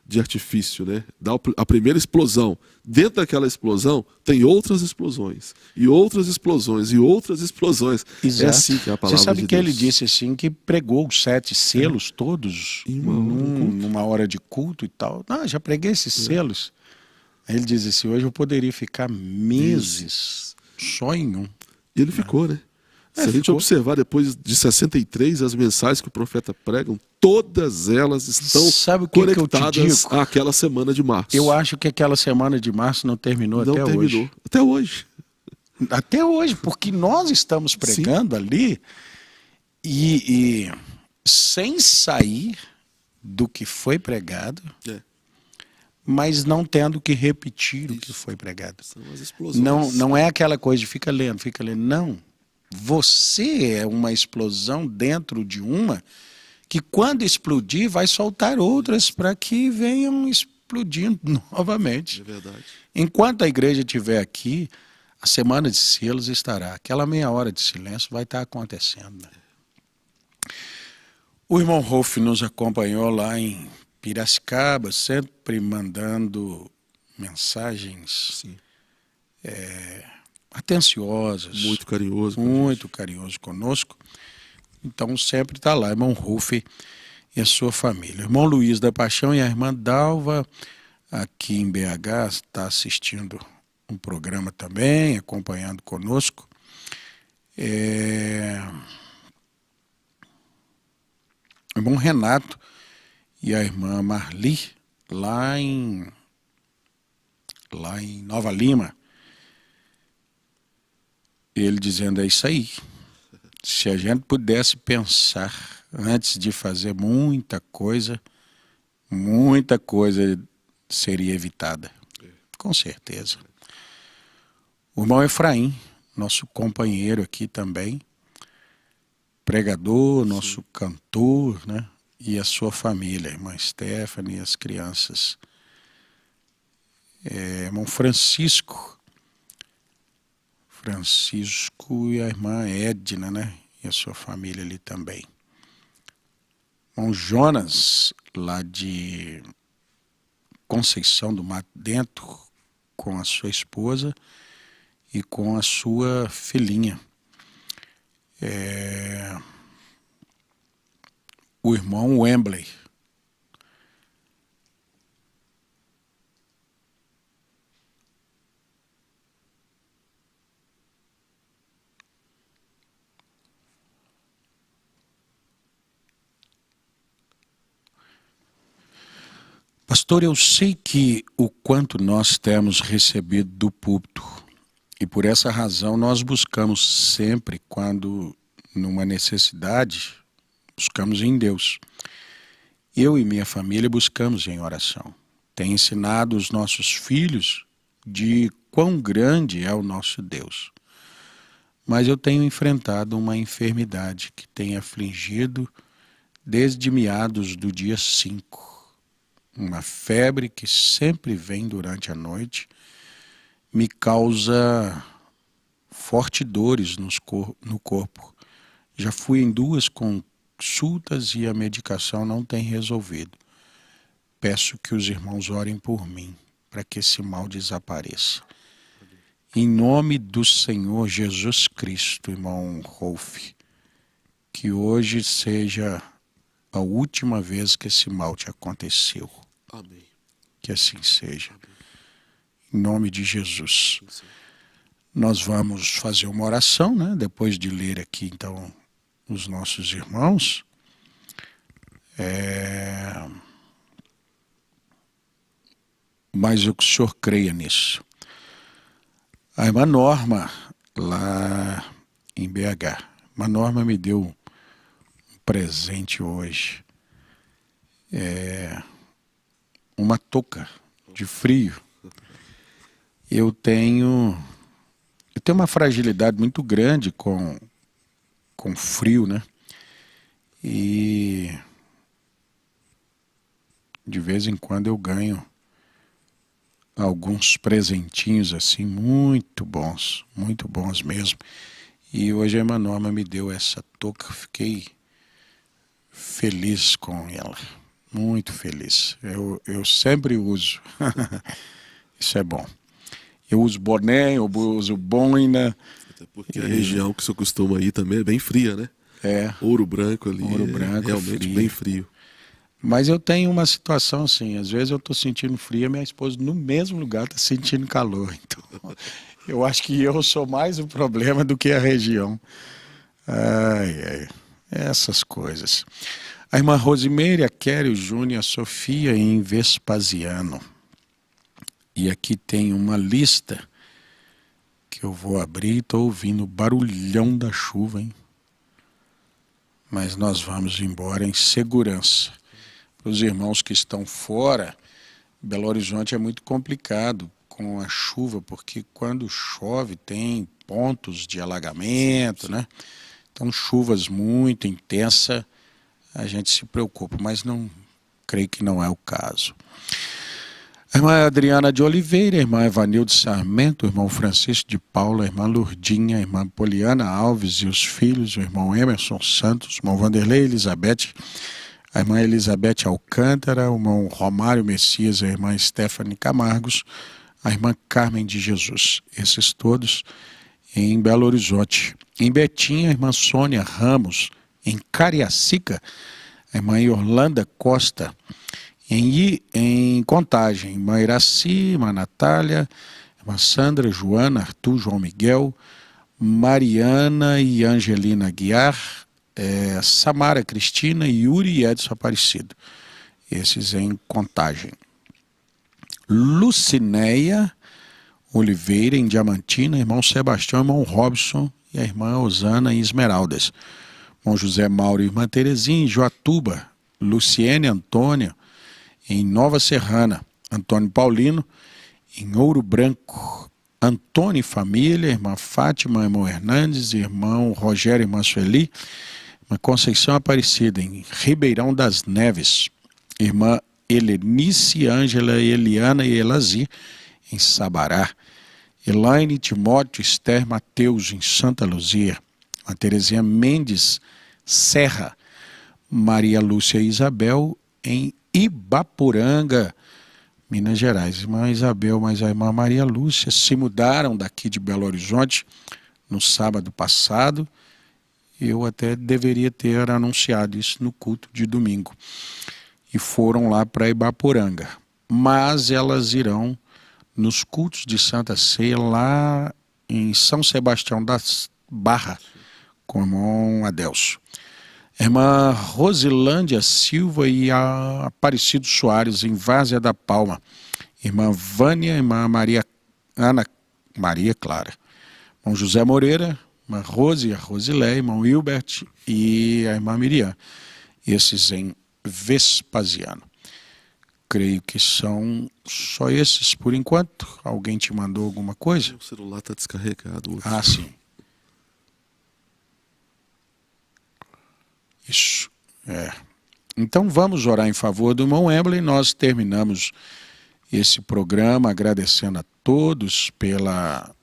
de artifício, né? Dá a primeira explosão. Dentro daquela explosão, tem outras explosões. E outras explosões. E outras explosões. Exato. É assim que é a palavra Você sabe de que Deus. ele disse assim, que pregou os 7 selos todos Em uma hora de culto. numa hora de culto e tal. Já preguei esses selos. Aí ele diz assim, hoje eu poderia ficar meses só em um. E ele ficou, né? Se a gente ficou. observar depois de 63, as mensagens que o profeta prega, todas elas estão Sabe o que que eu te conectadas digo? àquela semana de março. Eu acho que aquela semana de março não terminou Não até terminou. hoje. Até hoje. Até hoje, porque nós estamos pregando ali e sem sair do que foi pregado, mas não tendo que repetir o que foi pregado. São as explosões. Não é aquela coisa de fica lendo. Não. Você é uma explosão dentro de uma que quando explodir vai soltar outras para que venham explodindo novamente. É verdade. Enquanto a igreja estiver aqui, a semana de selos estará. Aquela meia hora de silêncio vai estar acontecendo. Né? O irmão Rolf nos acompanhou lá em Piracicaba, sempre mandando mensagens atenciosas. Muito carinhoso. Muito carinhoso conosco. Então sempre está lá, irmão Rolf e a sua família. Irmão Luiz da Paixão e a irmã Dalva, aqui em BH, está assistindo um programa também, acompanhando conosco. Irmão Renato e a irmã Marli, lá em Nova Lima. Ele dizendo, é isso aí. Se a gente pudesse pensar antes de fazer muita coisa seria evitada. Com certeza. O irmão Efraim, nosso companheiro aqui também, pregador, nosso cantor, né? E a sua família, a irmã Stephanie e as crianças. Irmão Francisco e a irmã Edna, né? E a sua família ali também. Irmão Jonas, lá de Conceição do Mato Dentro, com a sua esposa e com a sua filhinha. O irmão Wembley. Pastor, eu sei que o quanto nós temos recebido do púlpito, e por essa razão nós buscamos sempre, quando numa necessidade, buscamos em Deus. Eu e minha família buscamos em oração. Tenho ensinado os nossos filhos de quão grande é o nosso Deus. Mas eu tenho enfrentado uma enfermidade que tem afligido desde meados do dia 5. Uma febre que sempre vem durante a noite, me causa fortes dores no corpo. Já fui em 2 consultas e a medicação não tem resolvido. Peço que os irmãos orem por mim, para que esse mal desapareça. Em nome do Senhor Jesus Cristo, irmão Rolf, que hoje seja a última vez que esse mal te aconteceu. Amém. Que assim seja. Em nome de Jesus. Nós vamos fazer uma oração, né? Depois de ler aqui, então, os nossos irmãos. Mas eu que o senhor creia nisso. A irmã Norma, lá em BH, a irmã Norma me deu um presente hoje. Uma touca de frio. Eu tenho uma fragilidade muito grande com frio, né? E de vez em quando eu ganho alguns presentinhos assim muito bons mesmo. E hoje a irmã Norma me deu essa touca, fiquei feliz com ela, muito feliz. Eu sempre uso, isso é bom. Eu uso boné, eu uso boina. Até porque a região que o senhor costuma ir também é bem fria, né? Ouro Branco ali, Ouro Branco, realmente frio. bem frio. Mas eu tenho uma situação assim, às vezes eu estou sentindo frio e minha esposa no mesmo lugar está sentindo calor. Então, eu acho que eu sou mais o problema do que a região. Essas coisas. A irmã Rosimeire, a Kelly, o Júnior, a Sofia em Vespasiano. E aqui tem uma lista que eu vou abrir. Estou ouvindo o barulhão da chuva, hein? Mas nós vamos embora em segurança. Para os irmãos que estão fora, Belo Horizonte é muito complicado com a chuva, porque quando chove tem pontos de alagamento, né? Então chuvas muito intensas, a gente se preocupa, mas não creio que não é o caso. A irmã Adriana de Oliveira, a irmã Evanilde Sarmento, o irmão Francisco de Paula, a irmã Lourdinha, a irmã Poliana Alves e os filhos, o irmão Emerson Santos, o irmão Vanderlei Elizabeth, a irmã Elizabeth Alcântara, o irmão Romário Messias, a irmã Stephanie Camargos, a irmã Carmen de Jesus. Esses todos em Belo Horizonte. Em Betim, a irmã Sônia Ramos. Em Cariacica, a irmã Orlanda Costa. Em Contagem, a irmã Iraci, a irmã Natália, a irmã Sandra, Joana, Arthur, João Miguel, Mariana e Angelina Guiar, Samara Cristina, Yuri e Edson Aparecido. Esses em Contagem. Lucinéia Oliveira, em Diamantina, irmão Sebastião, irmão Robson e a irmã Osana em Esmeraldas. Irmão José Mauro e irmã Terezinha em Joatuba. Luciene Antônia em Nova Serrana. Antônio Paulino em Ouro Branco. Antônio e família, irmã Fátima, irmão Hernandes, irmão Rogério e irmã Sueli. Irmã Conceição Aparecida em Ribeirão das Neves. Irmã Helenice, Ângela, Eliana e Elazir em Sabará. Elaine, Timóteo, Esther, Mateus em Santa Luzia. A Terezinha Mendes Serra. Maria Lúcia e Isabel em Ibaporanga, Minas Gerais. Irmã Isabel, mas a irmã Maria Lúcia se mudaram daqui de Belo Horizonte no sábado passado. Eu até deveria ter anunciado isso no culto de domingo. E foram lá para Ibaporanga. Mas elas irão nos cultos de Santa Ceia lá em São Sebastião da Barra, com o irmão Adelso. Irmã Rosilândia Silva e a Aparecido Soares, em Várzea da Palma. Irmã Vânia, irmã Ana Maria Clara. Irmão José Moreira, irmã Rose, a Rosilé, irmão Hilbert e a irmã Miriam. Esses em Vespasiano. Creio que são só esses por enquanto. Alguém te mandou alguma coisa? O celular está descarregado. Ah, sim. Isso, Então vamos orar em favor do irmão Embley. Nós terminamos esse programa agradecendo a todos pela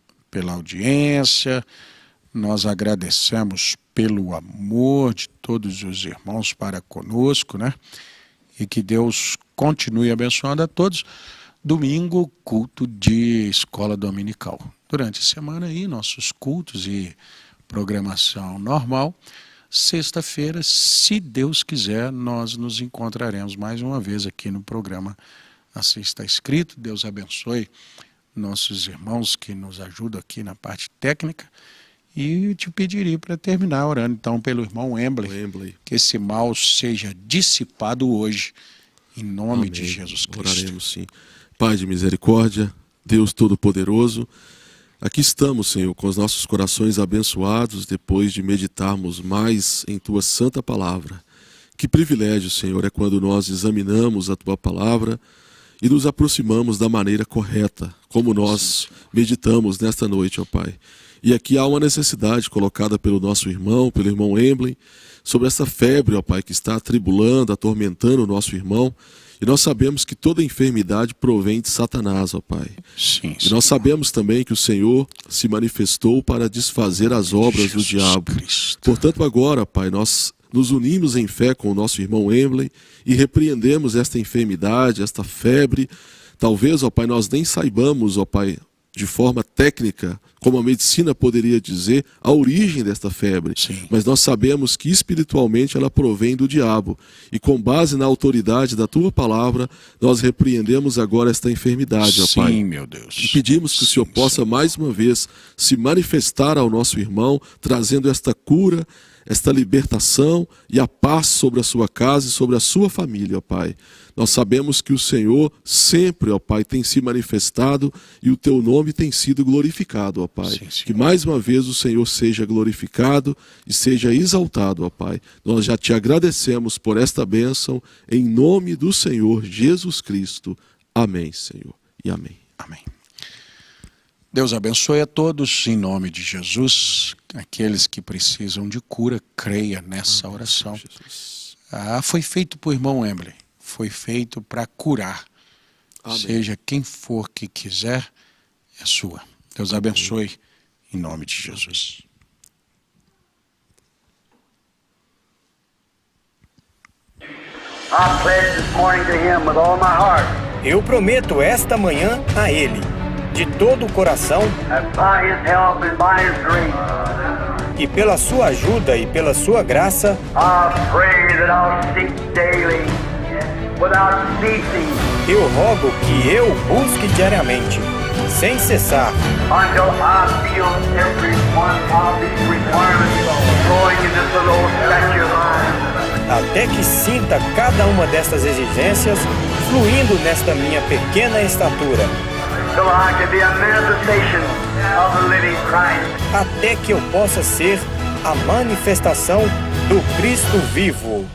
audiência. Nós agradecemos pelo amor de todos os irmãos para conosco, né? E que Deus continue abençoando a todos. Domingo, culto de escola dominical. Durante a semana aí, nossos cultos e programação normal. Sexta-feira, se Deus quiser, nós nos encontraremos mais uma vez aqui no programa Assim Está Escrito. Deus abençoe nossos irmãos que nos ajudam aqui na parte técnica. E te pediria para terminar orando então pelo irmão Embley, que esse mal seja dissipado hoje, em nome Amém. de Jesus Cristo. Oraremos sim. Pai de misericórdia, Deus Todo-Poderoso, aqui estamos, Senhor, com os nossos corações abençoados depois de meditarmos mais em Tua santa palavra. Que privilégio, Senhor, é quando nós examinamos a Tua palavra e nos aproximamos da maneira correta, como nós meditamos nesta noite, ó Pai. E aqui há uma necessidade colocada pelo nosso irmão, pelo irmão Embley, sobre essa febre, ó Pai, que está atribulando, atormentando o nosso irmão. E nós sabemos que toda enfermidade provém de Satanás, ó Pai. Sim, E nós sabemos também que o Senhor se manifestou para desfazer as obras do diabo. Cristo. Portanto, agora, Pai, nós nos unimos em fé com o nosso irmão Embley e repreendemos esta enfermidade, esta febre. Talvez, ó Pai, nós nem saibamos, ó Pai, de forma técnica, como a medicina poderia dizer, a origem desta febre. Sim. Mas nós sabemos que espiritualmente ela provém do diabo. E com base na autoridade da Tua palavra, nós repreendemos agora esta enfermidade, ó Pai. Sim, meu Deus. E pedimos que o Senhor possa mais uma vez se manifestar ao nosso irmão, trazendo esta cura, esta libertação e a paz sobre a sua casa e sobre a sua família, ó Pai. Nós sabemos que o Senhor sempre, ó Pai, tem se manifestado e o Teu nome tem sido glorificado, ó Pai. Sim, Senhor. Que mais uma vez o Senhor seja glorificado e seja exaltado, ó Pai. Nós já Te agradecemos por esta bênção, em nome do Senhor Jesus Cristo. Amém, Senhor, e amém. Amém. Deus abençoe a todos, em nome de Jesus. Aqueles que precisam de cura, creia nessa oração. Jesus. Foi feito por irmão Embley. Foi feito para curar. Amém. Seja quem for que quiser, é sua. Deus abençoe, em nome de Jesus. I pledge this morning to Him with all my heart Eu prometo esta manhã a Ele, de todo o coração, that by His help and by His grace, que pela sua ajuda e pela sua graça, I pray that I'll seek daily, without ceasing, eu rogo que eu busque diariamente, sem cessar, until I feel every one of these requirements growing in this little statue of mine. até que sinta cada uma destas exigências fluindo nesta minha pequena estatura, Till I can be a manifestation of the living Christ. até que eu possa ser a manifestação do Cristo vivo.